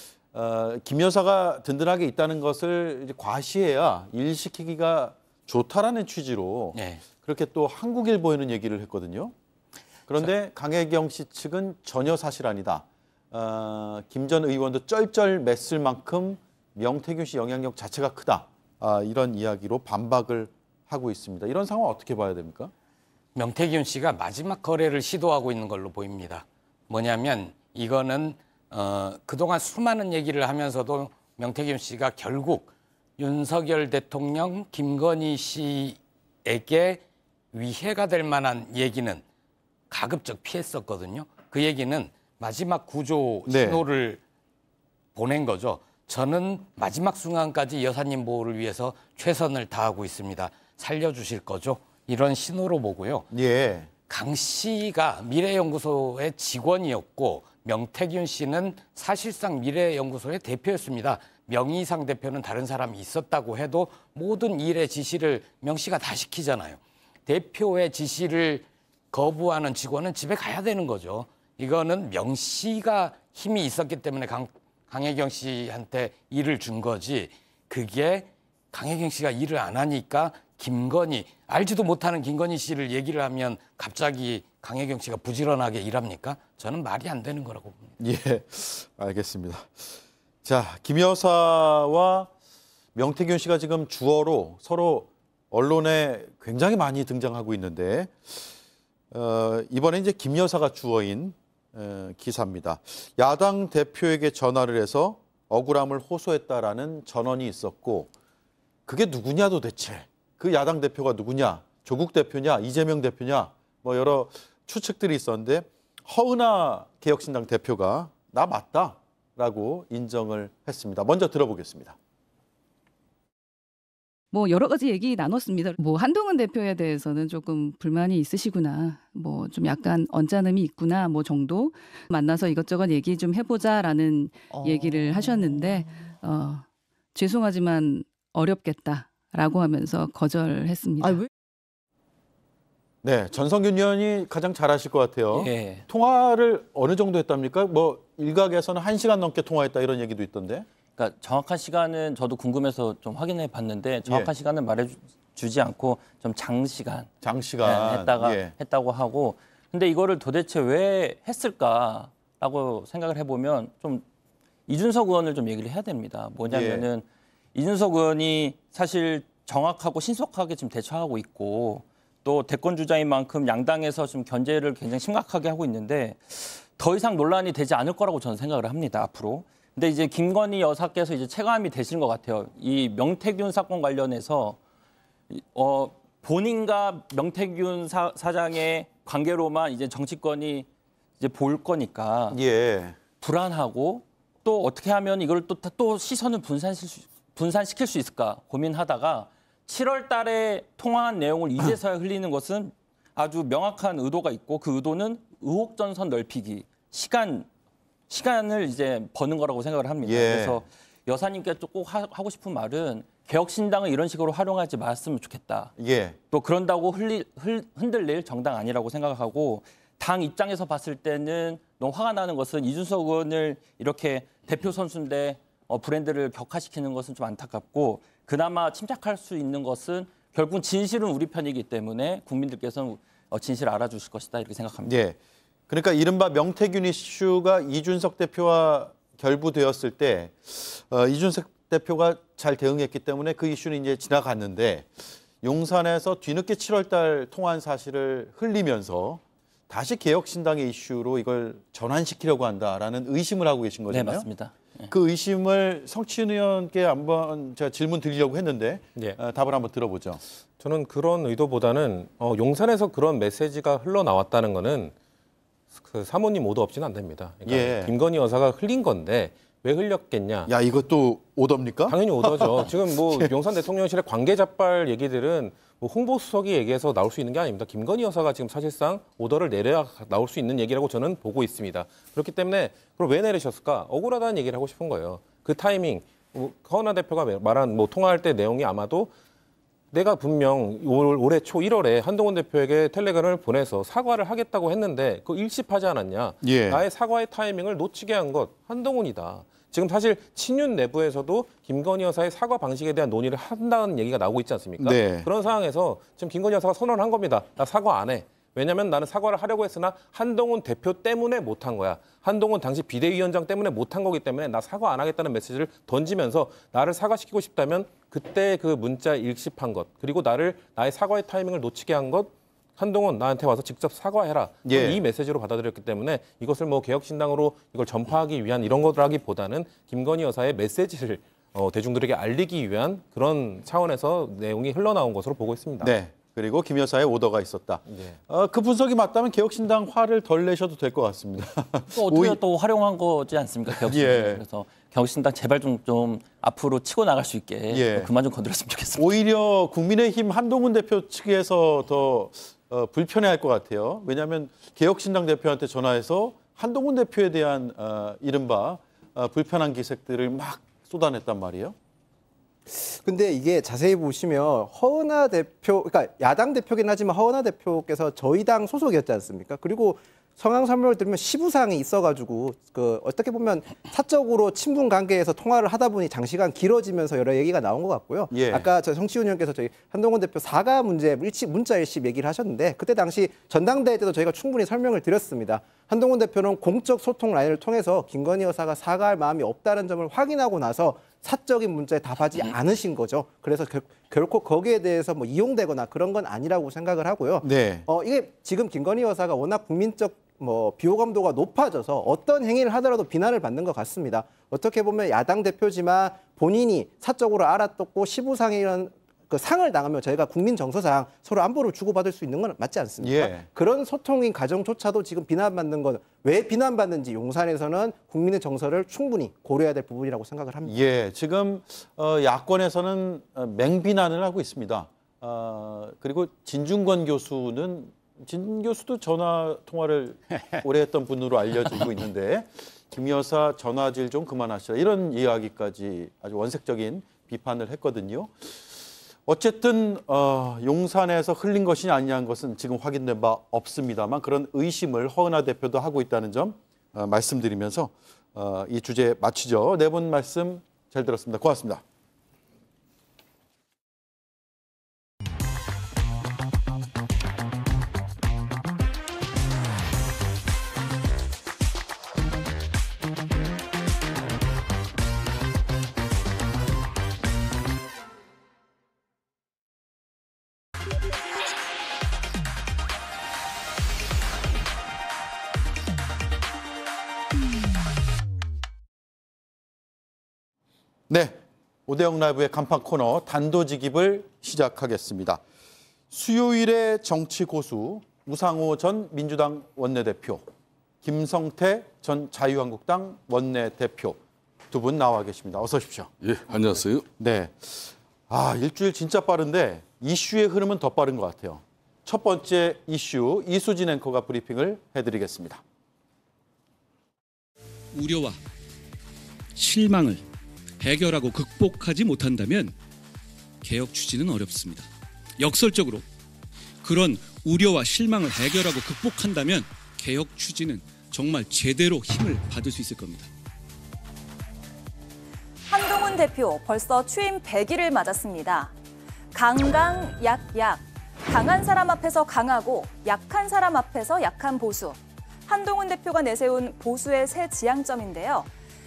김 여사가 든든하게 있다는 것을 이제 과시해야 일시키기가 좋다라는 취지로 네. 그렇게 또 한국일보에는 얘기를 했거든요. 그런데 강혜경 씨 측은 전혀 사실 아니다. 김 전 의원도 쩔쩔 맸을 만큼 명태균 씨 영향력 자체가 크다. 이런 이야기로 반박을 하고 있습니다. 이런 상황 어떻게 봐야 됩니까? 명태균 씨가 마지막 거래를 시도하고 있는 걸로 보입니다. 뭐냐면 이거는 그동안 수많은 얘기를 하면서도 명태균 씨가 결국 윤석열 대통령, 김건희 씨에게 위해가 될 만한 얘기는 가급적 피했었거든요. 그 얘기는 마지막 구조 신호를 보낸 거죠. 저는 마지막 순간까지 여사님 보호를 위해서 최선을 다하고 있습니다. 살려주실 거죠? 이런 신호로 보고요. 예. 강 씨가 미래연구소의 직원이었고 명태균 씨는 사실상 미래연구소의 대표였습니다. 명의상 대표는 다른 사람이 있었다고 해도 모든 일의 지시를 명 씨가 다 시키잖아요. 대표의 지시를 거부하는 직원은 집에 가야 되는 거죠. 이거는 명 씨가 힘이 있었기 때문에 강혜경 씨한테 일을 준 거지. 그게 강혜경 씨가 일을 안 하니까 알지도 못하는 김건희 씨를 얘기를 하면 갑자기 강혜경 씨가 부지런하게 일합니까? 저는 말이 안 되는 거라고 봅니다. 예, 알겠습니다. 자, 김 여사와 명태균 씨가 지금 주어로 서로 언론에 굉장히 많이 등장하고 있는데 이번에 이제 김 여사가 주어인 기사입니다. 야당 대표에게 전화를 해서 억울함을 호소했다라는 전원이 있었고 그게 누구냐 도대체. 그 야당 대표가 누구냐. 조국 대표냐. 이재명 대표냐. 여러 추측들이 있었는데 허은하 개혁신당 대표가 나 맞다라고 인정을 했습니다. 먼저 들어보겠습니다. 여러 가지 얘기 나눴습니다. 한동훈 대표에 대해서는 조금 불만이 있으시구나. 좀 약간 언짢음이 있구나. 정도 만나서 이것저것 얘기 좀 해보자라는 얘기를 하셨는데 죄송하지만 어렵겠다라고 하면서 거절했습니다. 네, 전성균 의원이 가장 잘하실 것 같아요. 예. 통화를 어느 정도 했답니까? 일각에서는 1시간 넘게 통화했다 이런 얘기도 있던데. 그러니까 정확한 시간은 저도 궁금해서 좀 확인해 봤는데 정확한 시간은 말해주지 않고 좀 장시간 했다고 하고 근데 이거를 도대체 왜 했을까라고 생각을 해보면 좀 이준석 의원을 좀 얘기를 해야 됩니다. 뭐냐면은 이준석 의원이 사실 정확하고 신속하게 지금 대처하고 있고 또 대권 주자인 만큼 양당에서 좀 견제를 굉장히 심각하게 하고 있는데 더 이상 논란이 되지 않을 거라고 저는 생각을 합니다. 앞으로. 근데 이제 김건희 여사께서 이제 체감이 되시는 것 같아요. 이 명태균 사건 관련해서 본인과 명태균 사장의 관계로만 이제 정치권이 이제 볼 거니까 예. 불안하고 또 어떻게 하면 이걸 또 시선을 분산시킬 수 있을까 고민하다가 7월 달에 통화한 내용을 이제서야 흘리는 것은 아주 명확한 의도가 있고 그 의도는 의혹 전선 넓히기, 시간을 이제 버는 거라고 생각을 합니다. 예. 그래서 여사님께 꼭 하고 싶은 말은 개혁신당을 이런 식으로 활용하지 말았으면 좋겠다. 예. 또 그런다고 흔들릴 정당 아니라고 생각하고 당 입장에서 봤을 때는 너무 화가 나는 것은 이준석 의원을 이렇게 대표 선수인데 브랜드를 격화시키는 것은 좀 안타깝고 그나마 침착할 수 있는 것은 결국은 진실은 우리 편이기 때문에 국민들께서는 진실을 알아주실 것이다 이렇게 생각합니다. 예. 그러니까 이른바 명태균 이슈가 이준석 대표와 결부되었을 때 이준석 대표가 잘 대응했기 때문에 그 이슈는 이제 지나갔는데 용산에서 뒤늦게 7월 달 통화한 사실을 흘리면서 다시 개혁신당의 이슈로 이걸 전환시키려고 한다라는 의심을 하고 계신 거잖아요. 네, 맞습니다. 그 의심을 성취은 의원께 한번 제가 질문 드리려고 했는데 예. 답을 한번 들어보죠. 저는 그런 의도보다는 용산에서 그런 메시지가 흘러나왔다는 거는 그 사모님 오더 없이는 안 됩니다. 그러니까 예. 김건희 여사가 흘린 건데 왜 흘렸겠냐? 야, 이것도 오더입니까? 당연히 오더죠. 지금 뭐 용산 대통령실의 관계자빨 얘기들은 뭐 홍보수석이 얘기해서 나올 수 있는 게 아닙니다. 김건희 여사가 지금 사실상 오더를 내려야 나올 수 있는 얘기라고 저는 보고 있습니다. 그렇기 때문에 그걸 왜 내리셨을까? 억울하다는 얘기를 하고 싶은 거예요. 그 타이밍, 허은하 대표가 말한 뭐 통화할 때 내용이 아마도 내가 분명 올해 초 1월에 한동훈 대표에게 텔레그램을 보내서 사과를 하겠다고 했는데 그거 일십하지 않았냐. 예. 나의 사과의 타이밍을 놓치게 한 것 한동훈이다. 지금 사실 친윤 내부에서도 김건희 여사의 사과 방식에 대한 논의를 한다는 얘기가 나오고 있지 않습니까? 네. 그런 상황에서 지금 김건희 여사가 선언한 겁니다. 나 사과 안 해. 왜냐하면 나는 사과를 하려고 했으나 한동훈 대표 때문에 못한 거야. 한동훈 당시 비대위원장 때문에 못한 거기 때문에 나 사과 안 하겠다는 메시지를 던지면서 나를 사과시키고 싶다면 그때 그 문자 일십한 것 그리고 나의 사과의 타이밍을 놓치게 한 것 한동훈 나한테 와서 직접 사과해라. 예. 이 메시지로 받아들였기 때문에 이것을 뭐 개혁신당으로 이걸 전파하기 위한 이런 거라기보다는 김건희 여사의 메시지를 대중들에게 알리기 위한 그런 차원에서 내용이 흘러나온 것으로 보고 있습니다. 네. 그리고 김 여사의 오더가 있었다. 예. 그 분석이 맞다면 개혁신당 화를 덜 내셔도 될 것 같습니다. 또 어떻게 또 활용한 거지 않습니까? 개혁신당. 예. 그래서 개혁신당 제발 좀 앞으로 치고 나갈 수 있게 예. 그만 좀 건드렸으면 좋겠습니다. 오히려 국민의힘 한동훈 대표 측에서 더 불편해할 것 같아요. 왜냐하면 개혁신당 대표한테 전화해서 한동훈 대표에 대한 이른바 불편한 기색들을 막 쏟아냈단 말이에요. 근데 이게 자세히 보시면 허은하 대표, 그러니까 야당 대표긴 하지만 허은하 대표께서 저희 당 소속이었지 않습니까? 그리고 성황 설명을 들으면 시부상이 있어가지고 어떻게 보면 사적으로 친분 관계에서 통화를 하다 보니 장시간 길어지면서 여러 얘기가 나온 것 같고요. 예. 아까 정치훈 의원께서 저희 한동훈 대표 사과 문제 문자 일십 얘기를 하셨는데 그때 당시 전당대회 때도 저희가 충분히 설명을 드렸습니다. 한동훈 대표는 공적 소통 라인을 통해서 김건희 여사가 사과할 마음이 없다는 점을 확인하고 나서 사적인 문자에 답하지 않으신 거죠. 그래서 결코 거기에 대해서 뭐 이용되거나 그런 건 아니라고 생각을 하고요. 네. 이게 지금 김건희 여사가 워낙 국민적 비호감도가 높아져서 어떤 행위를 하더라도 비난을 받는 것 같습니다. 어떻게 보면 야당 대표지만 본인이 사적으로 알아듣고 시부상에 이런 그 상을 당하면 저희가 국민 정서상 서로 안보를 주고받을 수 있는 건 맞지 않습니까? 예. 그런 소통인 과정조차도 지금 비난받는 건 왜 비난받는지 용산에서는 국민의 정서를 충분히 고려해야 될 부분이라고 생각을 합니다. 예, 지금 야권에서는 맹비난을 하고 있습니다. 그리고 진중권 교수는 진 교수도 전화 통화를 오래 했던 분으로 알려지고 있는데 김 여사 전화질 좀 그만하시라 이런 이야기까지 아주 원색적인 비판을 했거든요. 어쨌든 용산에서 흘린 것이 아니냐는 것은 지금 확인된 바 없습니다만 그런 의심을 허은하 대표도 하고 있다는 점 말씀드리면서 이 주제 마치죠. 네 분 말씀 잘 들었습니다. 고맙습니다. 네, 오대영 라이브의 간판 코너 단도직입을 시작하겠습니다. 수요일의 정치 고수 우상호 전 민주당 원내대표, 김성태 전 자유한국당 원내대표 두 분 나와 계십니다. 어서 오십시오. 예, 안녕하세요. 네, 일주일 진짜 빠른데 이슈의 흐름은 더 빠른 것 같아요. 첫 번째 이슈 이수진 앵커가 브리핑을 해드리겠습니다. 우려와 실망을 해결하고 극복하지 못한다면 개혁 추진은 어렵습니다. 역설적으로 그런 우려와 실망을 해결하고 극복한다면 개혁 추진은 정말 제대로 힘을 받을 수 있을 겁니다. 한동훈 대표 벌써 취임 100일을 맞았습니다. 강강, 약. 강한 사람 앞에서 강하고 약한 사람 앞에서 약한 보수. 한동훈 대표가 내세운 보수의 새 지향점인데요.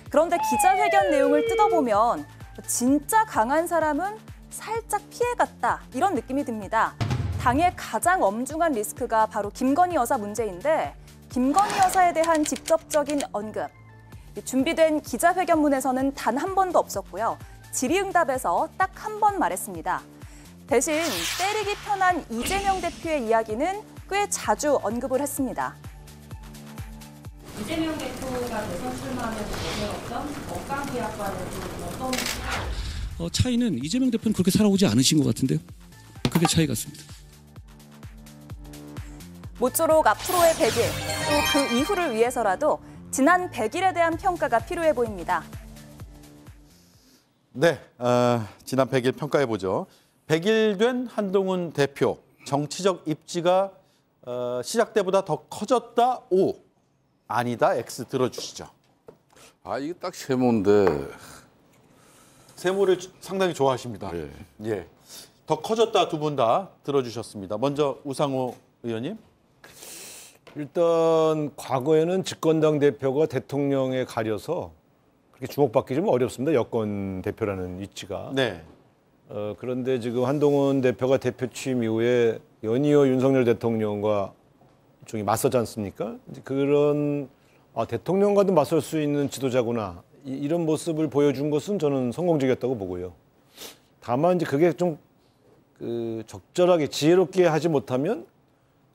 그런데 기자회견 내용을 뜯어보면 진짜 강한 사람은 살짝 피해갔다 이런 느낌이 듭니다. 당의 가장 엄중한 리스크가 바로 김건희 여사 문제인데 김건희 여사에 대한 직접적인 언급. 준비된 기자회견문에서는 단 한 번도 없었고요. 질의응답에서 딱 한 번 말했습니다. 대신 때리기 편한 이재명 대표의 이야기는 꽤 자주 언급을 했습니다. 이재명 대표가 대선 출마하면 내세웠던 억강 계약과는 어떤 차이는 이재명 대표는 그렇게 살아오지 않으신 것 같은데요. 그게 차이 같습니다. 모쪼록 앞으로의 100일, 또 그 이후를 위해서라도 지난 100일에 대한 평가가 필요해 보입니다. 네, 지난 100일 평가해보죠. 100일 된 한동훈 대표, 정치적 입지가 시작 때보다 더 커졌다, O. 아니다, X 들어주시죠. 이게 딱 세모인데. 세모를 상당히 좋아하십니다. 예. 예. 더 커졌다 두 분 다 들어주셨습니다. 먼저 우상호 의원님. 일단 과거에는 집권당 대표가 대통령에 가려서 그렇게 주목받기 좀 어렵습니다. 여권 대표라는 위치가. 네. 그런데 지금 한동훈 대표가 대표 취임 이후에 연이어 윤석열 대통령과 일종의 맞서지 않습니까? 그런 대통령과도 맞설 수 있는 지도자구나. 이런 모습을 보여준 것은 저는 성공적이었다고 보고요. 다만 이제 그게 좀 적절하게 지혜롭게 하지 못하면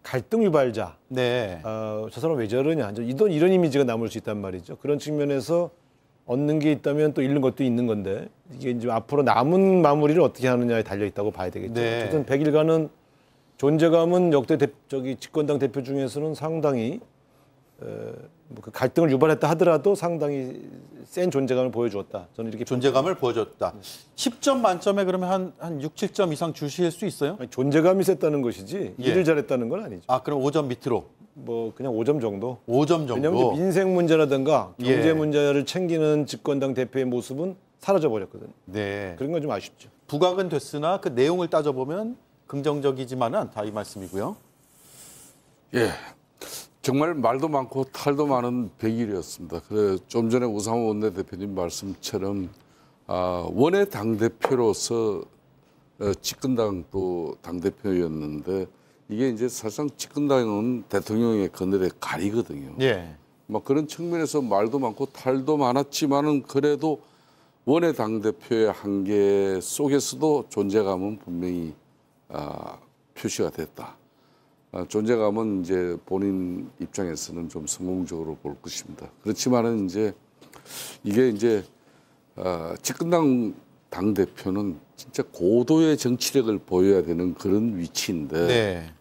갈등 유발자. 네. 저 사람 왜 저러냐. 이런 이미지가 남을 수 있단 말이죠. 그런 측면에서 얻는 게 있다면 또 잃는 것도 있는 건데 이게 이제 앞으로 남은 마무리를 어떻게 하느냐에 달려 있다고 봐야 되겠죠. 네. 어쨌든 100일간은 존재감은 역대 집권당 대표 중에서는 상당히 그 갈등을 유발했다 하더라도 상당히 센 존재감을 보여주었다. 저는 이렇게 존재감을 보여줬다. 10점 만점에 그러면 한 6, 7점 이상 주실 수 있어요? 아니, 존재감이 셌다는 것이지 일을 잘했다는 건 아니죠. 그럼 5점 밑으로? 그냥 5점 정도. 5점 정도. 왜냐하면 민생 문제라든가 경제 문제를 챙기는 집권당 대표의 모습은 사라져 버렸거든요. 네. 그런 건 좀 아쉽죠. 부각은 됐으나 그 내용을 따져보면 긍정적이지만은 않다 이 말씀이고요. 예. 정말 말도 많고 탈도 많은 100일이었습니다. 그래 좀 전에 우상호 원내대표님 말씀처럼 원외 당대표로서 집권당 또 당대표였는데 이게 이제 사실상 집권당은 대통령의 그늘에 가리거든요. 예. 그런 측면에서 말도 많고 탈도 많았지만은 그래도 원외 당대표의 한계 속에서도 존재감은 분명히 표시가 됐다. 존재감은 이제 본인 입장에서는 좀 성공적으로 볼 것입니다. 그렇지만은 이게 집권당 당 대표는 진짜 고도의 정치력을 보여야 되는 그런 위치인데 네.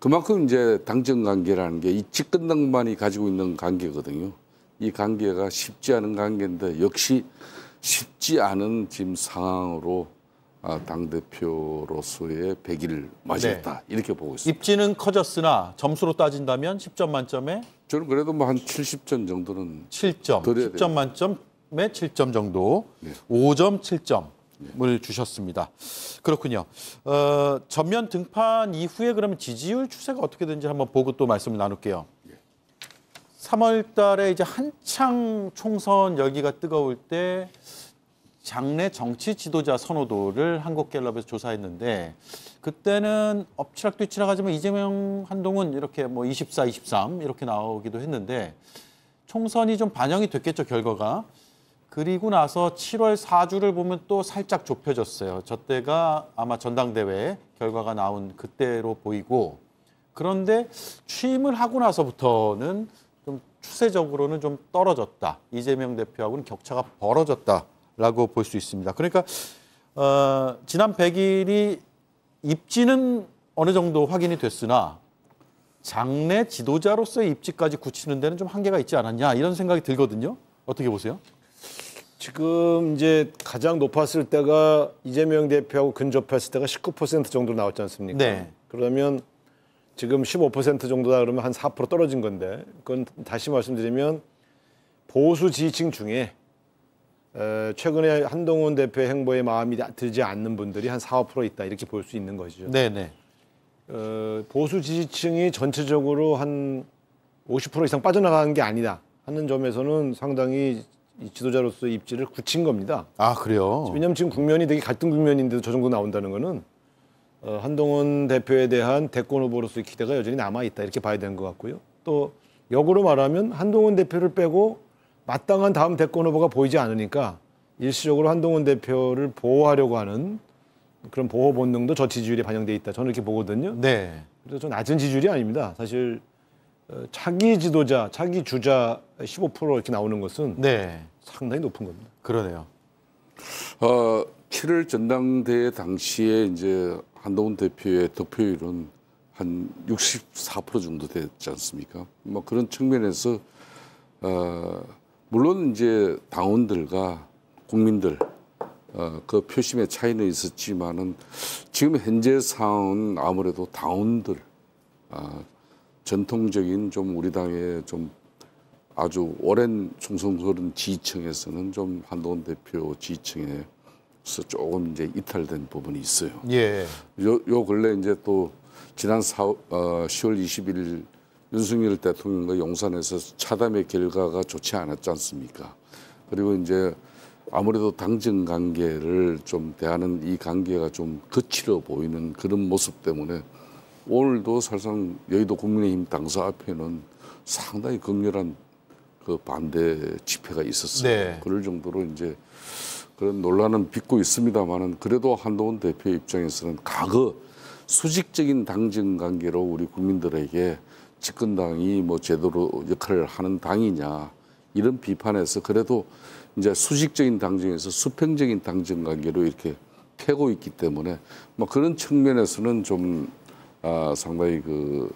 그만큼 이제 당정 관계라는 게 이 집권당만이 가지고 있는 관계거든요. 이 관계가 쉽지 않은 관계인데 역시 쉽지 않은 지금 상황으로 당대표로서의 100일을 맞이했다. 네. 이렇게 보고 있습니다. 입지는 커졌으나 점수로 따진다면 10점 만점에? 저는 그래도 한 70점 정도는 7점. 10점 만점에 7점 정도. 네. 5점 7점을 주셨습니다. 그렇군요. 전면 등판 이후에 그러면 지지율 추세가 어떻게 되는지 한번 보고 또 말씀을 나눌게요. 3월 달에 이제 한창 총선 열기가 뜨거울 때 장내 정치 지도자 선호도를 한국갤럽에서 조사했는데 그때는 엎치락뒤치락 하지만 이재명, 한동훈 이렇게 24, 23 이렇게 나오기도 했는데 총선이 좀 반영이 됐겠죠, 결과가. 그리고 나서 7월 4주를 보면 또 살짝 좁혀졌어요. 저 때가 아마 전당대회 결과가 나온 그때로 보이고, 그런데 취임을 하고 나서부터는 좀 추세적으로는 좀 떨어졌다. 이재명 대표하고는 격차가 벌어졌다라고 볼 수 있습니다. 그러니까 지난 100일이 입지는 어느 정도 확인이 됐으나 장내 지도자로서의 입지까지 굳히는 데는 좀 한계가 있지 않았냐 이런 생각이 들거든요. 어떻게 보세요? 지금 이제 가장 높았을 때가 이재명 대표하고 근접했을 때가 19% 정도 나왔지 않습니까? 네. 그러면 지금 15% 정도다 그러면 한 4% 떨어진 건데, 그건 다시 말씀드리면 보수 지지층 중에 최근에 한동훈 대표의 행보에 마음이 들지 않는 분들이 한 4, 5% 있다 이렇게 볼 수 있는 것이죠. 네네. 보수 지지층이 전체적으로 한 50% 이상 빠져나가는 게 아니다 하는 점에서는 상당히 이 지도자로서의 입지를 굳힌 겁니다. 아, 그래요? 왜냐하면 지금 국면이 되게 갈등 국면인데도 저 정도 나온다는 거는 한동훈 대표에 대한 대권 후보로서의 기대가 여전히 남아있다 이렇게 봐야 되는 것 같고요. 또 역으로 말하면 한동훈 대표를 빼고 마땅한 다음 대권 후보가 보이지 않으니까 일시적으로 한동훈 대표를 보호하려고 하는 그런 보호 본능도 저 지지율에 반영돼 있다. 저는 이렇게 보거든요. 네. 그래서 좀 낮은 지지율이 아닙니다. 사실 차기 지도자, 차기 주자 15% 이렇게 나오는 것은 네. 상당히 높은 겁니다. 그러네요. 7월 전당대회 당시에 이제 한동훈 대표의 득표율은 한 64% 정도 됐지 않습니까? 뭐 그런 측면에서 물론 이제 당원들과 국민들 그 표심의 차이는 있었지만은 지금 현재 상황은 아무래도 당원들 전통적인 좀 우리 당의 좀 아주 오랜 충성스러운 지지층에서는 좀 한동훈 대표 지지층에서 조금 이제 이탈된 부분이 있어요. 예. 요 근래 이제 또 지난 10월 20일 윤석열 대통령과 용산에서 차담의 결과가 좋지 않았지 않습니까? 그리고 이제 아무래도 당정 관계를 좀 대하는 이 관계가 좀 거칠어 보이는 그런 모습 때문에 오늘도 사실상 여의도 국민의힘 당사 앞에는 상당히 격렬한 그 반대 집회가 있었어요. 네. 그럴 정도로 이제 그런 논란은 빚고 있습니다만은 그래도 한동훈 대표 입장에서는 과거 수직적인 당정 관계로 우리 국민들에게 집권당이 뭐 제대로 역할을 하는 당이냐 이런 비판에서 그래도 이제 수직적인 당정에서 수평적인 당정 관계로 이렇게 패고 있기 때문에 뭐 그런 측면에서는 좀 상당히 그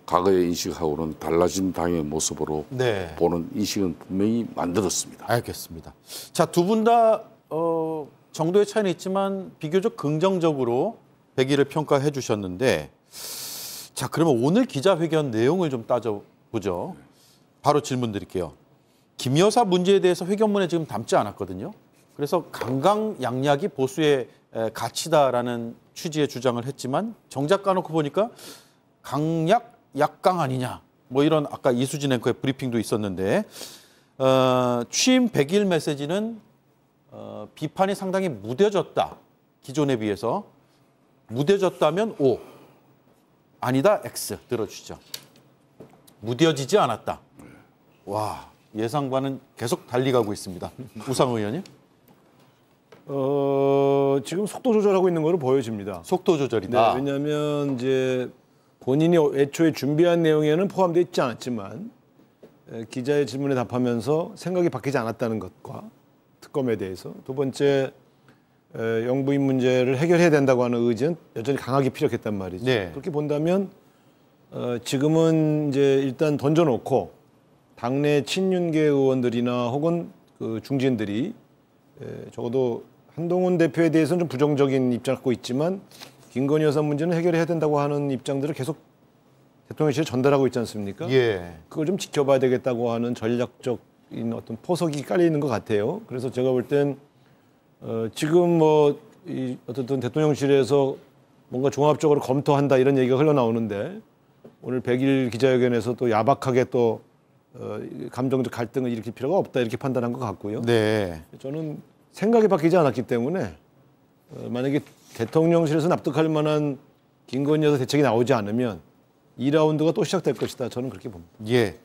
과거의 인식하고는 달라진 당의 모습으로 네. 보는 인식은 분명히 만들었습니다. 알겠습니다. 자, 두 분 다 정도의 차이는 있지만 비교적 긍정적으로 100일을 평가해 주셨는데, 자, 그러면 오늘 기자회견 내용을 좀 따져보죠. 바로 질문 드릴게요. 김 여사 문제에 대해서 회견문에 지금 담지 않았거든요. 그래서 강강약약이 보수의 가치다라는 취지의 주장을 했지만 정작 까놓고 보니까 강약, 약강 아니냐. 뭐 이런 아까 이수진 앵커의 브리핑도 있었는데 취임 100일 메시지는 비판이 상당히 무뎌졌다. 기존에 비해서. 무뎌졌다면 O, 아니다 X 들어주시죠. 무뎌지지 않았다. 와, 예상과는 계속 달리 가고 있습니다. 우상호 의원님. 지금 속도 조절하고 있는 거로 보여집니다. 속도 조절이다. 네, 왜냐하면 이제 본인이 애초에 준비한 내용에는 포함되어 있지 않았지만 기자의 질문에 답하면서 생각이 바뀌지 않았다는 것과 특검에 대해서 두 번째 영부인 문제를 해결해야 된다고 하는 의지는 여전히 강하게 피력했단 말이죠. 네. 그렇게 본다면 지금은 이제 일단 던져놓고 당내 친윤계 의원들이나 혹은 그 중진들이 적어도 한동훈 대표에 대해서는 좀 부정적인 입장을 갖고 있지만 김건희 여사 문제는 해결해야 된다고 하는 입장들을 계속 대통령실에 전달하고 있지 않습니까? 예. 그걸 좀 지켜봐야 되겠다고 하는 전략적인 어떤 포석이 깔려 있는 것 같아요. 그래서 제가 볼 땐 지금 뭐 어쨌든 대통령실에서 뭔가 종합적으로 검토한다 이런 얘기가 흘러나오는데 오늘 100일 기자회견에서 또 야박하게 또 감정적 갈등을 일으킬 필요가 없다 이렇게 판단한 것 같고요. 네. 저는 생각이 바뀌지 않았기 때문에 만약에 대통령실에서 납득할 만한 김건희 여사 대책이 나오지 않으면 2라운드가 또 시작될 것이다. 저는 그렇게 봅니다. 예.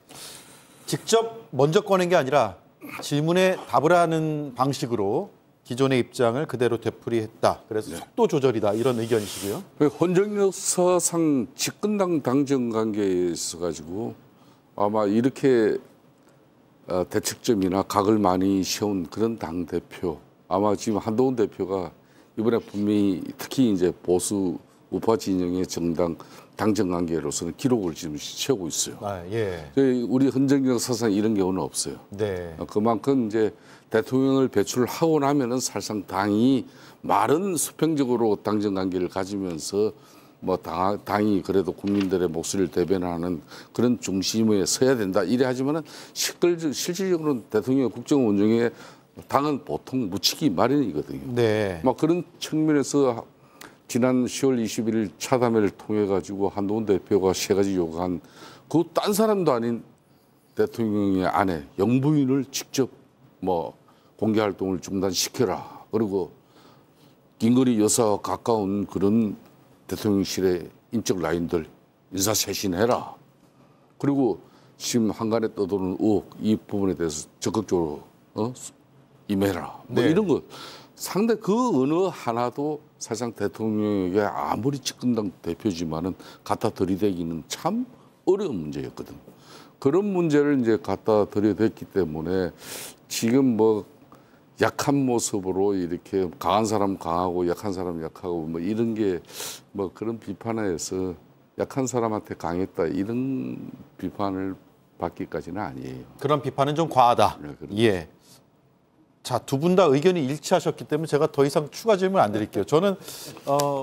직접 먼저 꺼낸 게 아니라 질문에 답을 하는 방식으로 기존의 입장을 그대로 되풀이했다. 그래서 속도 조절이다. 이런 의견이시고요. 헌정 역사상 집권당 당정 관계에 있어 가지고 아마 이렇게 대척점이나 각을 많이 세운 그런 당 대표, 아마 지금 한동훈 대표가 이번에 분명히 특히 이제 보수 우파 진영의 정당 당정 관계로서는 기록을 지금 세우고 있어요. 우리 헌정 역사상 이런 경우는 없어요. 네. 그만큼 이제 대통령을 배출하고 나면은 사실상 당이 말은 수평적으로 당정 관계를 가지면서 뭐 당이 그래도 국민들의 목소리를 대변하는 그런 중심에 서야 된다 이래 하지만은 실질적으로는 대통령 국정 운영에 당은 보통 묻히기 마련이거든요. 네. 막 그런 측면에서 지난 10월 21일 차담회를 통해 가지고 한동훈 대표가 3가지 요구한 그 딴 사람도 아닌 대통령의 아내 영부인을 직접 뭐 공개 활동을 중단시켜라. 그리고 김건희 여사와 가까운 그런 대통령실의 인적 라인들 인사쇄신해라. 그리고 지금 한간에 떠도는 의혹 이 부분에 대해서 적극적으로 임해라. 뭐 네. 이런 거 상당히 그 어느 하나도 사실상 대통령에게 아무리 집권당 대표지만은 갖다 들이대기는 참 어려운 문제였거든. 그런 문제를 이제 갖다 들이댔기 때문에 지금 뭐 약한 모습으로 이렇게 강한 사람 강하고 약한 사람 약하고 뭐 이런 게 뭐 그런 비판에서 약한 사람한테 강했다 이런 비판을 받기까지는 아니에요. 그런 비판은 좀 과하다. 네, 예. 자, 두 분 다 의견이 일치하셨기 때문에 제가 더 이상 추가 질문 안 드릴게요. 저는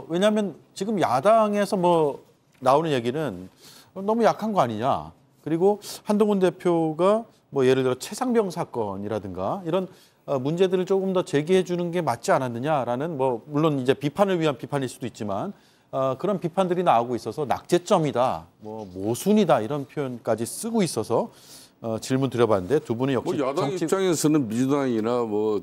왜냐하면 지금 야당에서 뭐 나오는 얘기는 너무 약한 거 아니냐. 그리고 한동훈 대표가 뭐 예를 들어 최상병 사건이라든가 이런 문제들을 조금 더 제기해 주는 게 맞지 않았느냐라는 뭐 물론 이제 비판을 위한 비판일 수도 있지만 그런 비판들이 나오고 있어서 낙제점이다, 뭐 모순이다 이런 표현까지 쓰고 있어서 질문 드려봤는데 두 분은 역시 뭐 야당 입장에서는 민주당이나 뭐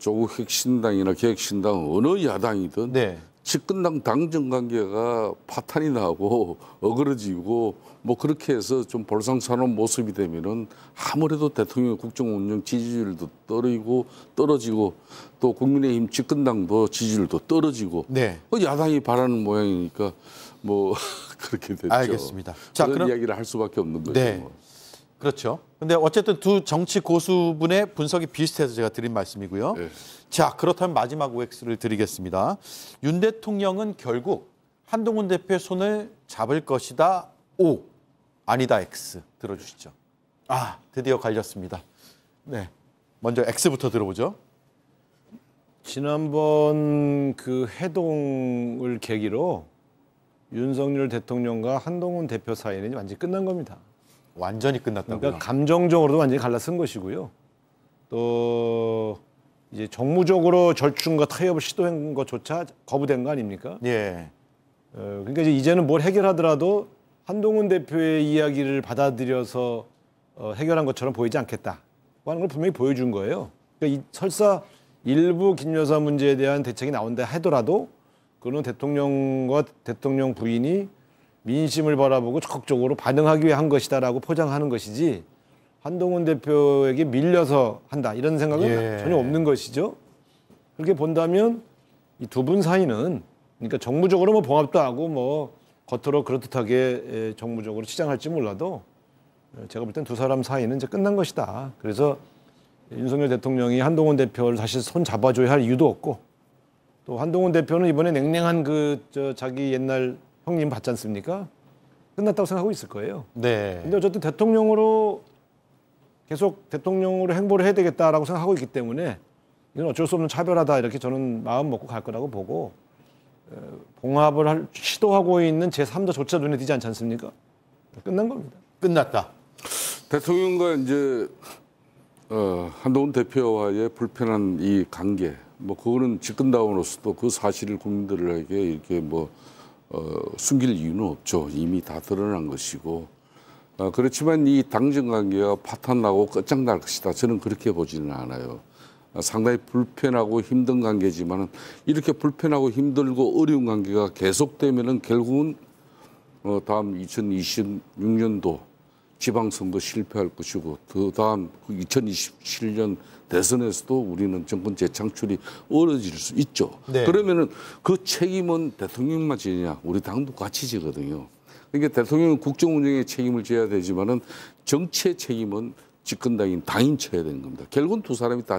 조국 혁신당이나 개혁신당 어느 야당이든 네. 집권당 당정 관계가 파탄이 나고 어그러지고 뭐 그렇게 해서 좀 볼상사나운 모습이 되면은 아무래도 대통령 국정 운영 지지율도 떨어지고 또 국민의힘 집권당도 지지율도 떨어지고 네. 야당이 바라는 모양이니까 뭐 그렇게 됐죠. 알겠습니다. 자, 그런 그럼 이야기를 할 수밖에 없는 거죠. 네. 그렇죠. 근데 어쨌든 두 정치 고수분의 분석이 비슷해서 제가 드린 말씀이고요. 네. 자, 그렇다면 마지막 OX를 드리겠습니다. 윤 대통령은 결국 한동훈 대표의 손을 잡을 것이다. O. 아니다. X. 들어주시죠. 아, 드디어 갈렸습니다. 네. 먼저 X부터 들어보죠. 지난번 그 회동을 계기로 윤석열 대통령과 한동훈 대표 사이는 완전히 끝난 겁니다. 완전히 끝났다고요? 그러니까 감정적으로도 완전히 갈라쓴 것이고요. 또 이제 정무적으로 절충과 타협을 시도한 것조차 거부된 거 아닙니까? 예. 그러니까 이제는 뭘 해결하더라도 한동훈 대표의 이야기를 받아들여서 해결한 것처럼 보이지 않겠다 하는 걸 분명히 보여준 거예요. 그러니까 설사 일부 김 여사 문제에 대한 대책이 나온다 하더라도 그는 대통령과 대통령 부인이 민심을 바라보고 적극적으로 반응하기 위해 한 것이다라고 포장하는 것이지 한동훈 대표에게 밀려서 한다 이런 생각은 전혀 없는 것이죠. 그렇게 본다면 이 두 분 사이는 그러니까 정무적으로 뭐 봉합도 하고 뭐 겉으로 그럴듯하게 정무적으로 치장할지 몰라도 제가 볼 땐 두 사람 사이는 이제 끝난 것이다. 그래서 윤석열 대통령이 한동훈 대표를 다시 손 잡아줘야 할 이유도 없고 또 한동훈 대표는 이번에 냉랭한 자기 옛날 형님 봤지 않습니까? 끝났다고 생각하고 있을 거예요. 네. 근데 어쨌든 대통령으로 계속 대통령으로 행보를 해야 되겠다라고 생각하고 있기 때문에 이건 어쩔 수 없는 차별하다 이렇게 저는 마음 먹고 갈 거라고 보고 봉합을 시도하고 있는 제3자조차 눈에 띄지 않지 않습니까? 끝난 겁니다. 끝났다. 대통령과 이제 한동훈 대표와의 불편한 이 관계, 뭐 그거는 집권당으로서도 그 사실을 국민들에게 이렇게 뭐 숨길 이유는 없죠. 이미 다 드러난 것이고 그렇지만 이 당정 관계가 파탄나고 끝장날 것이다. 저는 그렇게 보지는 않아요. 상당히 불편하고 힘든 관계지만은 이렇게 불편하고 힘들고 어려운 관계가 계속되면은 결국은 다음 2026년도 지방선거 실패할 것이고 그다음 2027년 대선에서도 우리는 정권 재창출이 어려질 수 있죠. 네. 그러면은 그 책임은 대통령만 지느냐? 우리 당도 같이 지거든요. 그러니까 대통령은 국정 운영에 책임을 져야 되지만은 정치의 책임은 집권당인 당인 져야 되는 겁니다. 결국은 두 사람이 다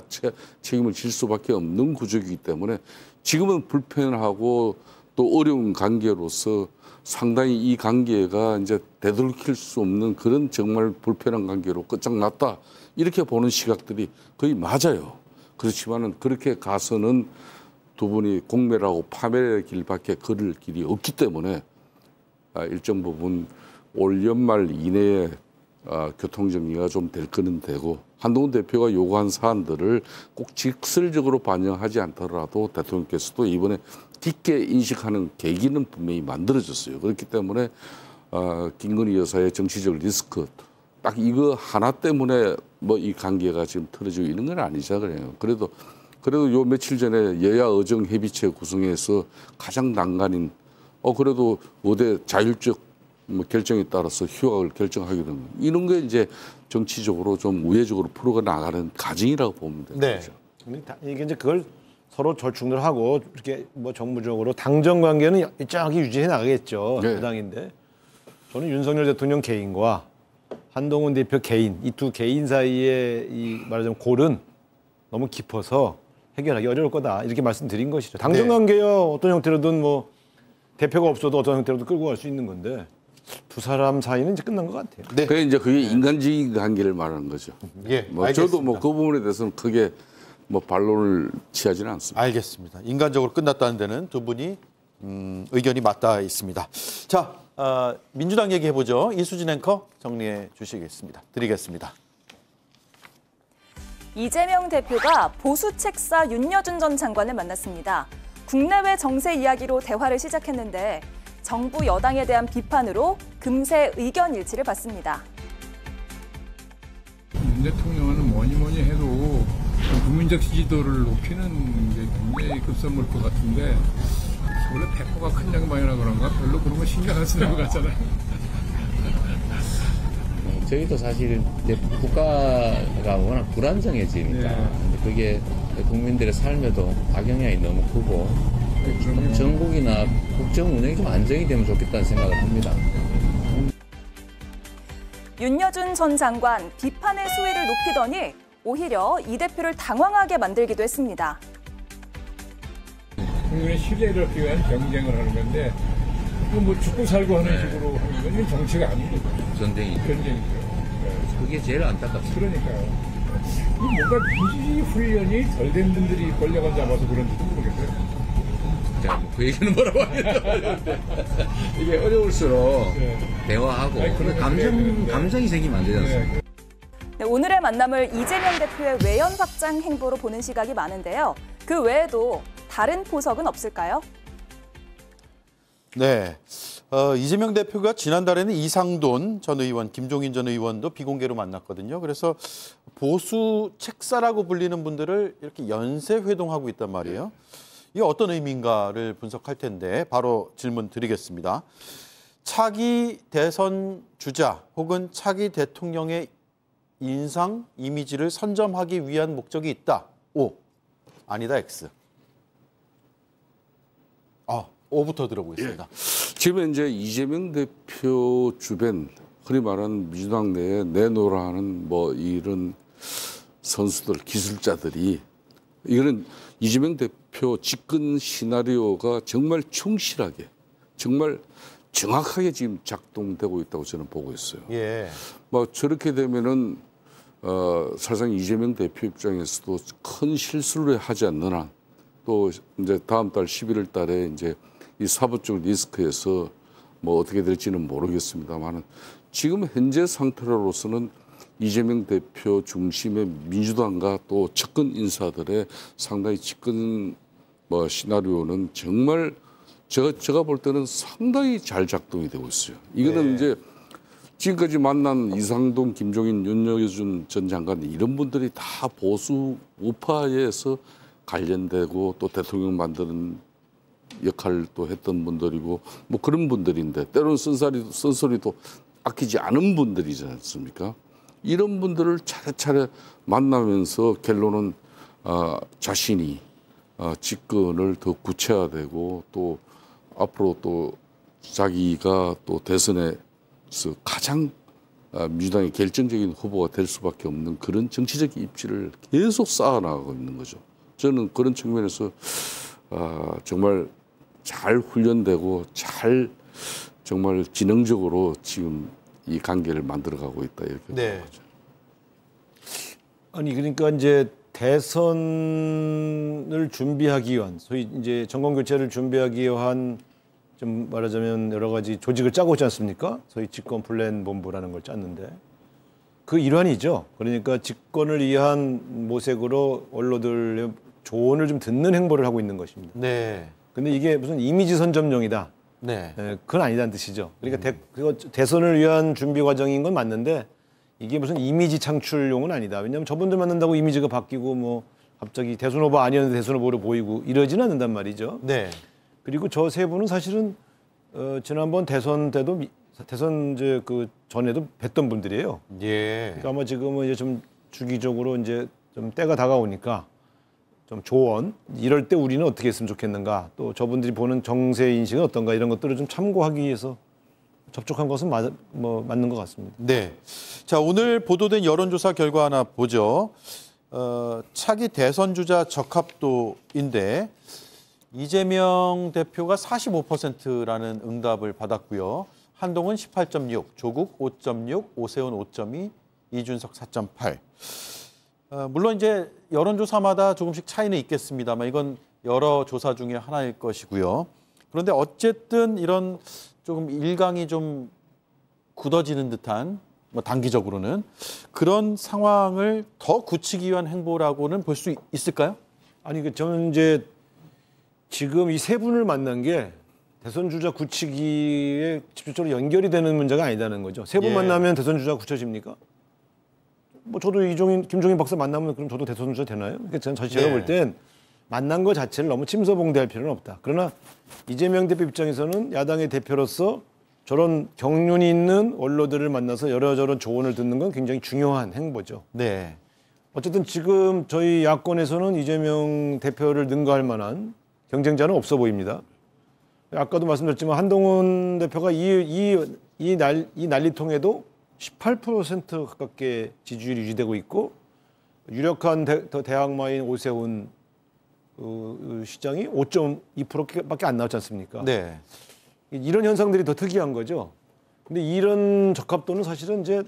책임을 질 수밖에 없는 구조이기 때문에 지금은 불편하고 또 어려운 관계로서 상당히 이 관계가 이제 되돌릴 수 없는 그런 정말 불편한 관계로 끝장났다. 이렇게 보는 시각들이 거의 맞아요. 그렇지만은 그렇게 가서는 두 분이 공멸하고 파멸의 길밖에 걸을 길이 없기 때문에 일정 부분 올 연말 이내에 교통정리가 좀 될 거는 되고 한동훈 대표가 요구한 사안들을 꼭 직설적으로 반영하지 않더라도 대통령께서도 이번에 깊게 인식하는 계기는 분명히 만들어졌어요. 그렇기 때문에 김건희 여사의 정치적 리스크 딱 이거 하나 때문에 뭐 이 관계가 지금 틀어지고 있는 건 아니잖아요. 그래도 요 며칠 전에 여야 의정 협의체 구성해서 가장 난관인 그래도 의대 자율적 결정에 따라서 휴학을 결정하게 되는 이런 게 이제 정치적으로 좀 우회적으로 풀어가 나가는 과정이라고 보면 됩니다. 네. 이게 이제 그걸 서로 절충을 하고 이렇게 뭐 정무적으로 당정 관계는 일정하게 유지해 나가겠죠. 네. 여당인데 저는 윤석열 대통령 개인과 한동훈 대표 개인 이 두 개인 사이에 이 말하자면 골은 너무 깊어서 해결하기 어려울 거다 이렇게 말씀드린 것이죠. 당정 관계야 어떤 형태로든 뭐 대표가 없어도 어떤 형태로든 끌고 갈 수 있는 건데 두 사람 사이는 이제 끝난 것 같아요. 네. 그게 이제 그게 인간적인 관계를 말하는 거죠. 예, 뭐 저도 뭐 그 부분에 대해서는 크게 뭐 반론을 취하지는 않습니다. 알겠습니다. 인간적으로 끝났다는 데는 두 분이 의견이 맞닿아 있습니다. 자, 민주당 얘기해보죠. 이수진 앵커 정리해 주시겠습니다. 드리겠습니다. 이재명 대표가 보수 책사 윤여준 전 장관을 만났습니다. 국내외 정세 이야기로 대화를 시작했는데 정부 여당에 대한 비판으로 금세 의견 일치를 봤습니다. 윤 대통령은 뭐니 해도 국민적 지지도를 높이는 게 굉장히 급선무일 것 같은데 원래 배포가 큰 양반이라 그런가 별로 그런 거 신경 안 쓰는 것 같잖아요. 저희도 사실 이제 국가가 워낙 불안정해지니까 그게 국민들의 삶에도 악영향이 너무 크고 전국이나 국정 운영이 좀 안정이 되면 좋겠다는 생각을 합니다. 윤여준 전 장관 비판의 수위를 높이더니 오히려 이 대표를 당황하게 만들기도 했습니다. 국민의 신뢰를 얻기 위한 경쟁을 하는 건데 뭐 죽고 살고 하는 식으로 하는 건 정치가 아닙니다. 전쟁이죠. 그게 제일 안타깝습니다. 그러니까요. 뭔가 민주주의 훈련이 덜 된 분들이 권력을 잡아서 그런지도 모르겠어요. 자, 그 얘기는 뭐라고 하겠는데 이게 어려울수록 대화하고 감정이 생기면 안 되지 않습니까? 네, 오늘의 만남을 이재명 대표의 외연 확장 행보로 보는 시각이 많은데요. 그 외에도 다른 포석은 없을까요? 네, 이재명 대표가 지난달에는 이상돈 전 의원, 김종인 전 의원도 비공개로 만났거든요. 그래서 보수 책사라고 불리는 분들을 이렇게 연쇄 회동하고 있단 말이에요. 이게 어떤 의미인가를 분석할 텐데 바로 질문 드리겠습니다. 차기 대선 주자 혹은 차기 대통령의 인상, 이미지를 선점하기 위한 목적이 있다. O. 아니다. X. O부터 들어보겠습니다. 지금 이제 이재명 대표 주변, 흔히 말하는 민주당 내에 내노라 하는 뭐 이런 선수들, 기술자들이 이거는 이재명 대표 집권 시나리오가 정말 충실하게, 정말 정확하게 지금 작동되고 있다고 저는 보고 있어요. 예. 뭐 저렇게 되면은 사실상 이재명 대표 입장에서도 큰 실수를 하지 않는 한 또 이제 다음 달 11월 달에 이제 이 사법적 리스크에서 뭐 어떻게 될지는 모르겠습니다만은 지금 현재 상태로서는 이재명 대표 중심의 민주당과 또 측근 인사들의 상당히 집권 뭐 시나리오는 정말 제가 볼 때는 상당히 잘 작동이 되고 있어요. 이거는 이제 지금까지 만난 이상돈, 김종인, 윤여준 전 장관 이런 분들이 다 보수 우파에서 관련되고 또 대통령 만드는 역할을 또 했던 분들이고 뭐 그런 분들인데 때로는 쓴소리도 아끼지 않은 분들이지 않습니까? 이런 분들을 차례차례 만나면서 결론은 자신이 집권을 더 구체화되고 또 앞으로 또 자기가 또 대선에서 가장 민주당의 결정적인 후보가 될 수밖에 없는 그런 정치적 입지를 계속 쌓아나가고 있는 거죠. 저는 그런 측면에서 정말 잘 훈련되고 잘 정말 지능적으로 지금 이 관계를 만들어가고 있다 이렇게 보는 거죠. 아니 그러니까 이제 대선을 준비하기 위한 소위 이제 정권 교체를 준비하기 위한 좀 말하자면 여러 가지 조직을 짜고 있지 않습니까? 소위 집권 플랜 본부라는 걸 짰는데 그 일환이죠. 그러니까 집권을 위한 모색으로 언론들의 조언을 좀 듣는 행보를 하고 있는 것입니다. 네. 근데 이게 무슨 이미지 선점용이다. 네. 그건 아니다는 뜻이죠. 그러니까 대선을 위한 준비 과정인 건 맞는데 이게 무슨 이미지 창출용은 아니다. 왜냐하면 저분들 만난다고 이미지가 바뀌고 뭐 갑자기 대선 후보 아니었는데 대선 후보로 보이고 이러지는 않는단 말이죠. 네. 그리고 저 세 분은 사실은 지난번 대선 때도 대선 이제 그 전에도 뵀던 분들이에요. 예. 그러니까 아마 지금은 이제 좀 주기적으로 이제 좀 때가 다가오니까 좀 조언 이럴 때 우리는 어떻게 했으면 좋겠는가 또 저분들이 보는 정세 인식은 어떤가 이런 것들을 좀 참고하기 위해서 접촉한 것은 맞는 것 같습니다. 네. 자, 오늘 보도된 여론조사 결과 하나 보죠. 차기 대선 주자 적합도인데 이재명 대표가 45%라는 응답을 받았고요. 한동훈 18.6, 조국 5.6, 오세훈 5.2, 이준석 4.8. 물론 이제 여론조사마다 조금씩 차이는 있겠습니다만 이건 여러 조사 중에 하나일 것이고요. 그런데 어쨌든 이런 조금 일강이 좀 굳어지는 듯한 뭐 단기적으로는 그런 상황을 더 굳히기 위한 행보라고는 볼 수 있을까요? 아니 저는 이제 지금 이 세 분을 만난 게 대선 주자 굳히기에 직접적으로 연결이 되는 문제가 아니다는 거죠. 세 분 만나면 대선 주자 굳혀집니까? 뭐 저도 김종인 박사 만나면 그럼 저도 대선 주자 되나요? 그러니까 제가 볼 땐 만난 것 자체를 너무 침소봉대할 필요는 없다. 그러나 이재명 대표 입장에서는 야당의 대표로서 저런 경륜이 있는 원로들을 만나서 여러저런 조언을 듣는 건 굉장히 중요한 행보죠. 네. 어쨌든 지금 저희 야권에서는 이재명 대표를 능가할 만한 경쟁자는 없어 보입니다. 아까도 말씀드렸지만 한동훈 대표가 이 난리통에도 18% 가깝게 지지율이 유지되고 있고 유력한 대항마인 오세훈 시장이 5.2%밖에 안 나왔지 않습니까? 네. 이런 현상들이 더 특이한 거죠. 근데 이런 적합도는 사실은 이제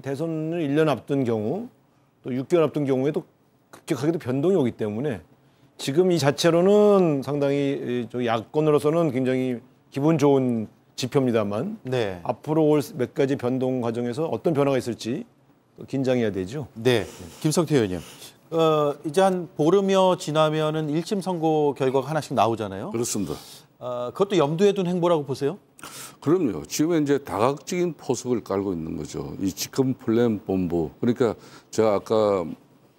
대선을 1년 앞둔 경우 또 6개월 앞둔 경우에도 급격하게도 변동이 오기 때문에 지금 이 자체로는 상당히 야권으로서는 굉장히 기분 좋은 지표입니다만 네. 앞으로 올 몇 가지 변동 과정에서 어떤 변화가 있을지 긴장해야 되죠. 네, 김성태 의원님. 이제 한 보름여 지나면은 1심 선고 결과가 하나씩 나오잖아요. 그렇습니다. 그것도 염두에 둔 행보라고 보세요? 그럼요. 지금 이제 다각적인 포석을 깔고 있는 거죠. 이 집권 플랜 본부. 그러니까 제가 아까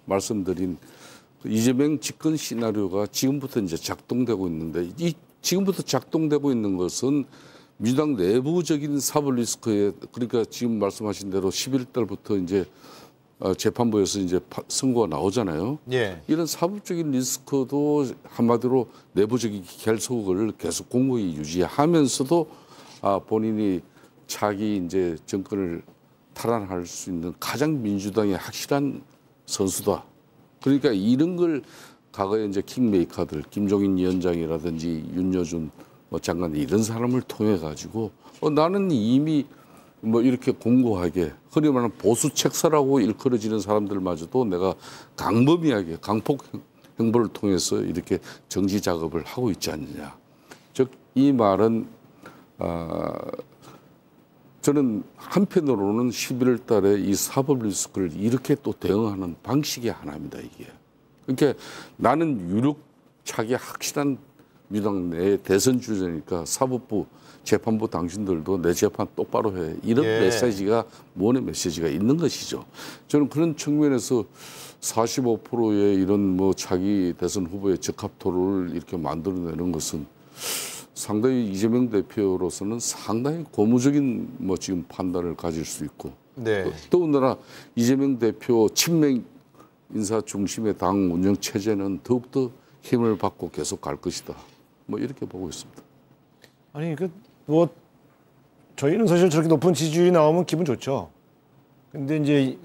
말씀드린 이재명 집권 시나리오가 지금부터 이제 작동되고 있는데 이 지금부터 작동되고 있는 것은 민주당 내부적인 사법 리스크에 그러니까 지금 말씀하신 대로 11월 달부터 이제 재판부에서 이제 선고가 나오잖아요. 예. 이런 사법적인 리스크도 한마디로 내부적인 결속을 계속 공고히 유지하면서도 본인이 차기 이제 정권을 탈환할 수 있는 가장 민주당의 확실한 선수다. 그러니까 이런 걸 과거에 이제 킹메이커들 김종인 위원장이라든지 윤여준 뭐 장관 이런 사람을 통해 가지고 나는 이미 뭐 이렇게 공고하게 흔히 말하는 보수 책사라고 일컬어지는 사람들마저도 내가 강범위하게 강폭 행보를 통해서 이렇게 정지 작업을 하고 있지 않느냐. 즉 이 말은 저는 한편으로는 11월 달에 이 사법 리스크를 이렇게 또 대응하는 방식의 하나입니다, 이게. 그러니까 나는 유력차기 확실한 민주당 내 대선 주자니까 사법부, 재판부 당신들도 내 재판 똑바로 해. 이런 메시지가 무언의 메시지가 있는 것이죠. 저는 그런 측면에서 45%의 이런 뭐 차기 대선 후보의 적합도를 이렇게 만들어내는 것은 상당히 이재명 대표로서는 상당히 고무적인 뭐 지금 판단을 가질 수 있고 네. 더군다나 이재명 대표 친명 인사 중심의 당 운영 체제는 더욱더 힘을 받고 계속 갈 것이다. 뭐 이렇게 보고 있습니다. 아니 뭐 저희는 사실 저렇게 높은 지지율이 나오면 기분 좋죠. 근데 이제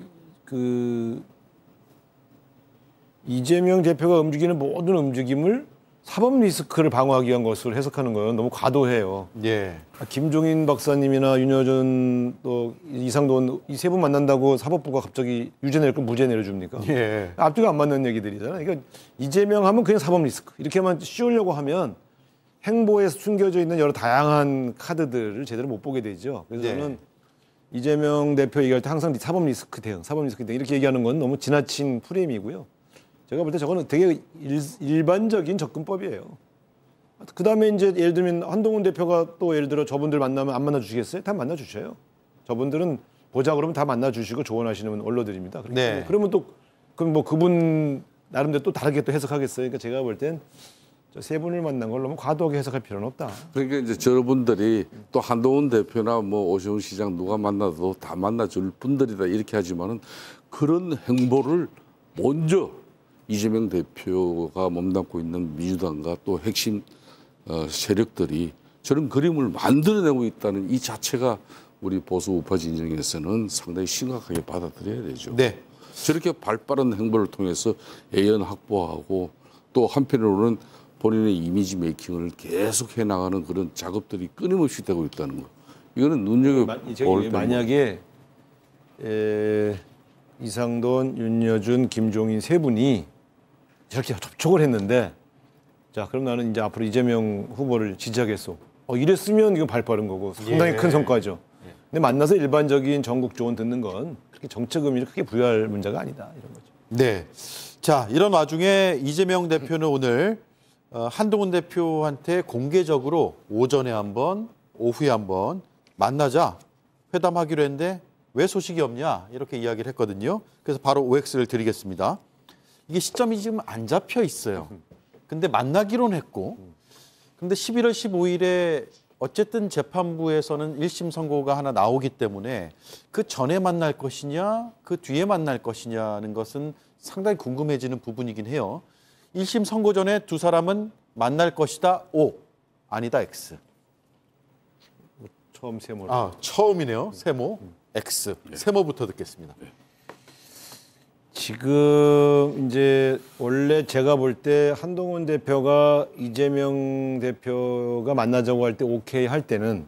이재명 대표가 움직이는 모든 움직임을 사법 리스크를 방어하기 위한 것으로 해석하는 건 너무 과도해요. 예. 김종인 박사님이나 윤여준 또 이상돈 이 세 분 만난다고 사법부가 갑자기 유죄 내릴 건 무죄 내려줍니까? 예. 앞뒤가 안 맞는 얘기들이잖아요. 그러니까 이재명 하면 그냥 사법 리스크 이렇게만 씌우려고 하면 행보에 숨겨져 있는 여러 다양한 카드들을 제대로 못 보게 되죠. 그래서 네. 저는 이재명 대표 얘기할 때 항상 사법 리스크 대응 이렇게 얘기하는 건 너무 지나친 프레임이고요. 제가 볼 때 저거는 되게 일반적인 접근법이에요. 그 다음에 이제 예를 들면 한동훈 대표가 또 예를 들어 저분들 만나면 안 만나 주시겠어요? 다 만나 주셔요. 저분들은 보자 그러면 다 만나 주시고 조언하시는 언론들입니다. 네. 그러면 또 그럼 뭐 그분 나름대로 또 다르게 또 해석하겠어요. 그러니까 제가 볼 땐 저 세 분을 만난 걸 너무 과도하게 해석할 필요는 없다. 그러니까 이제 여러분들이 또 한동훈 대표나 뭐 오세훈 시장 누가 만나도 다 만나줄 분들이다 이렇게 하지만은 그런 행보를 먼저 이재명 대표가 몸담고 있는 민주당과 또 핵심 세력들이 저런 그림을 만들어내고 있다는 이 자체가 우리 보수 우파 진영에서는 상당히 심각하게 받아들여야 되죠. 네. 저렇게 발빠른 행보를 통해서 애연 확보하고 또 한편으로는 본인의 이미지 메이킹을 계속 해나가는 그런 작업들이 끊임없이 되고 있다는 거. 이거는 눈여겨볼 만약에 이상돈, 윤여준, 김종인 세 분이 저렇게 접촉을 했는데 자 그럼 나는 이제 앞으로 이재명 후보를 지지하겠소. 이랬으면 이거 발빠른 거고 상당히 큰 성과죠. 근데 만나서 일반적인 전국 조언 듣는 건 그렇게 정책 의미를 크게 부여할 문제가 아니다 이런 거죠. 네. 자 이런 와중에 이재명 대표는 오늘 한동훈 대표한테 공개적으로 오전에 한번 오후에 한번 만나자 회담하기로 했는데 왜 소식이 없냐 이렇게 이야기를 했거든요. 그래서 바로 OX를 드리겠습니다. 이게 시점이 지금 안 잡혀 있어요. 근데 만나기로는 했고 근데 11월 15일에 어쨌든 재판부에서는 1심 선고가 하나 나오기 때문에 그 전에 만날 것이냐 그 뒤에 만날 것이냐는 것은 상당히 궁금해지는 부분이긴 해요. 1심 선고 전에 두 사람은 만날 것이다 O 아니다 X. 처음 세모. 처음이네요. 세모 X. 세모부터 듣겠습니다. 지금 이제 원래 제가 볼 때 한동훈 대표가 이재명 대표가 만나자고 할 때 오케이 할 때는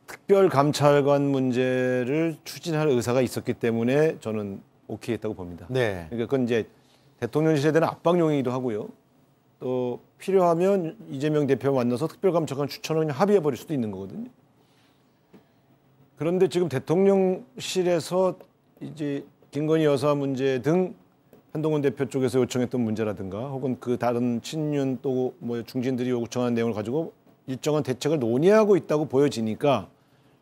특별감찰관 문제를 추진할 의사가 있었기 때문에 저는 오케이 했다고 봅니다. 네. 그러니까 그건 이제 대통령실에 대한 압박용이기도 하고요. 또 필요하면 이재명 대표 만나서 특별감찰관 추천을 그냥 합의해버릴 수도 있는 거거든요. 그런데 지금 대통령실에서 이제 김건희 여사 문제 등 한동훈 대표 쪽에서 요청했던 문제라든가 혹은 그 다른 친윤 또 뭐 중진들이 요청한 내용을 가지고 일정한 대책을 논의하고 있다고 보여지니까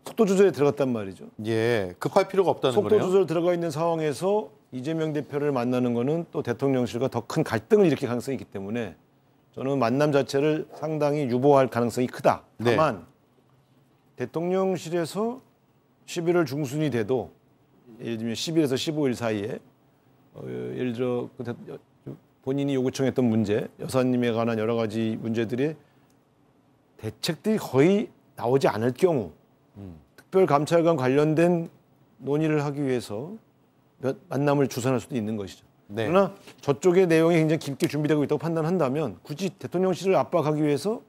속도 조절에 들어갔단 말이죠. 예, 급할 필요가 없다는 속도 거네요. 조절 들어가 있는 상황에서 이재명 대표를 만나는 거는 또 대통령실과 더 큰 갈등을 일으킬 가능성이 있기 때문에 저는 만남 자체를 상당히 유보할 가능성이 크다. 다만 대통령실에서 11월 중순이 돼도 예를 들면 10일에서 15일 사이에 예를 들어 본인이 요구청했던 문제, 여사님에 관한 여러 가지 문제들이 대책들이 거의 나오지 않을 경우 특별감찰관 관련된 논의를 하기 위해서 만남을 주선할 수도 있는 것이죠. 네. 그러나 저쪽의 내용이 굉장히 깊게 준비되고 있다고 판단한다면 굳이 대통령실을 압박하기 위해서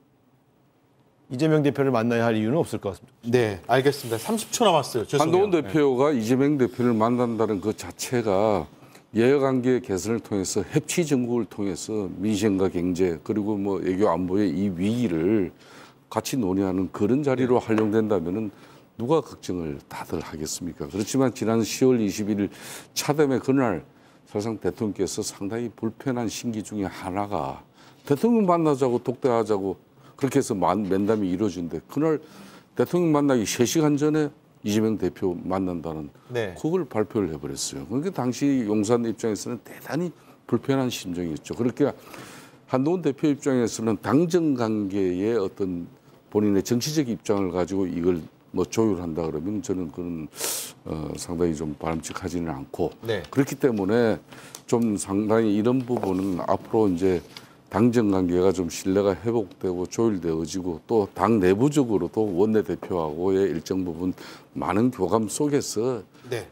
이재명 대표를 만나야 할 이유는 없을 것 같습니다. 네, 알겠습니다. 30초 남았어요. 죄송해요. 한동훈 대표가 이재명 대표를 만난다는 그 자체가 여야관계 개선을 통해서 협치 정국을 통해서 민생과 경제 그리고 뭐 외교 안보의 이 위기를 같이 논의하는 그런 자리로 활용된다면은 누가 걱정을 다들 하겠습니까? 그렇지만 지난 10월 21일 차담의 그날 사실상 대통령께서 상당히 불편한 심기 중에 하나가 대통령 만나자고 독대하자고 그렇게 해서 면담이 이루어진데 그날 대통령 만나기 3시간 전에 이재명 대표 만난다는 그걸 발표를 해버렸어요. 그러니까 당시 용산 입장에서는 대단히 불편한 심정이었죠. 그렇게 한동훈 대표 입장에서는 당정 관계의 어떤 본인의 정치적 입장을 가지고 이걸 뭐 조율한다 그러면 저는 그건 상당히 좀 바람직하지는 않고 네. 그렇기 때문에 좀 상당히 이런 부분은 앞으로 이제 당정 관계가 좀 신뢰가 회복되고 조율되어지고 또 당 내부적으로도 원내대표하고의 일정 부분 많은 교감 속에서 네.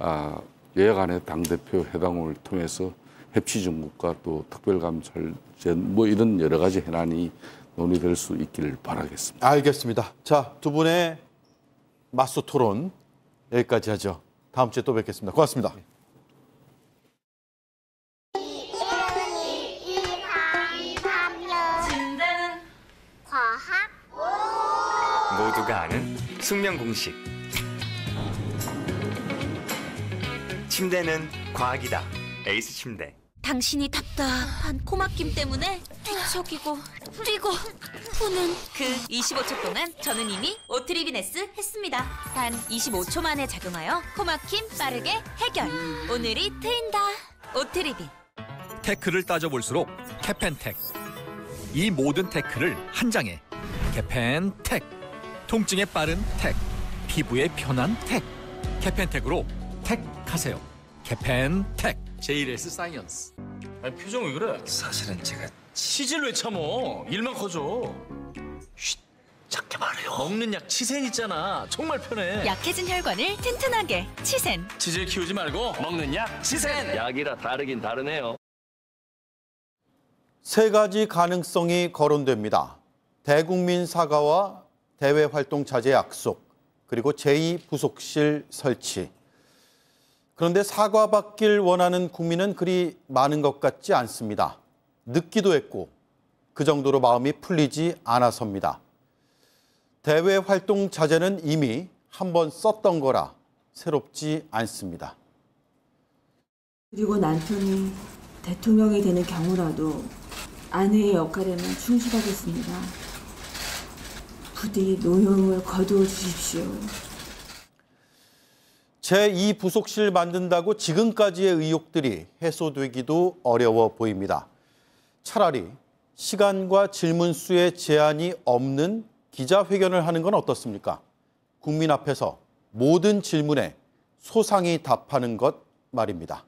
여야간의 당대표 회담을 통해서 협치정국과 또 특별감찰전 뭐 이런 여러 가지 현안이 논의될 수 있기를 바라겠습니다. 알겠습니다. 자, 두 분의 맞수 토론 여기까지 하죠. 다음 주에 또 뵙겠습니다. 고맙습니다. 침대는 과학 모두가 아는 숙명 공식. 침대는 과학이다. 에이스 침대. 당신이 답답한 코막힘 때문에 뒤척이고 뛰고 푸는 그 25초 동안 저는 이미 오트리비네스 했습니다. 단 25초 만에 작용하여 코막힘 빠르게 해결. 오늘이 트인다. 오트리비. 태클을 따져볼수록 캐펜텍. 이 모든 태클을 한 장에. 캐펜텍. 통증에 빠른 택. 피부에 편한 택. 캐펜텍으로 택하세요. 캐펜텍. JLS 사이언스. 아니 표정 왜 그래? 사실은 제가 치질 왜 참어? 일만 커져. 쉿, 작게 말해요. 먹는 약 치센 있잖아. 정말 편해. 약해진 혈관을 튼튼하게 치센. 치질 키우지 말고 먹는 약 치센. 약이라 다르긴 다르네요. 세 가지 가능성이 거론됩니다. 대국민 사과와 대외 활동 자제 약속, 그리고 제2부속실 설치. 그런데 사과받길 원하는 국민은 그리 많은 것 같지 않습니다. 늦기도 했고 그 정도로 마음이 풀리지 않아서입니다. 대외 활동 자제는 이미 한 번 썼던 거라 새롭지 않습니다. 그리고 남편이 대통령이 되는 경우라도 아내의 역할에만 충실하겠습니다. 부디 노여움을 거두어 주십시오. 제2부속실 만든다고 지금까지의 의혹들이 해소되기도 어려워 보입니다. 차라리 시간과 질문 수에 제한이 없는 기자회견을 하는 건 어떻습니까? 국민 앞에서 모든 질문에 소상히 답하는 것 말입니다.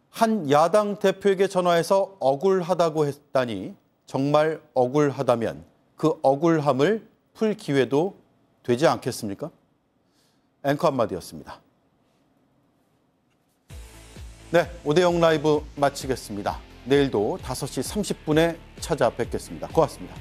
한 야당 대표에게 전화해서 억울하다고 했다니 정말 억울하다면 그 억울함을 풀 기회도 되지 않겠습니까? 앵커 한마디였습니다. 네, 오대영 라이브 마치겠습니다. 내일도 5시 30분에 찾아뵙겠습니다. 고맙습니다.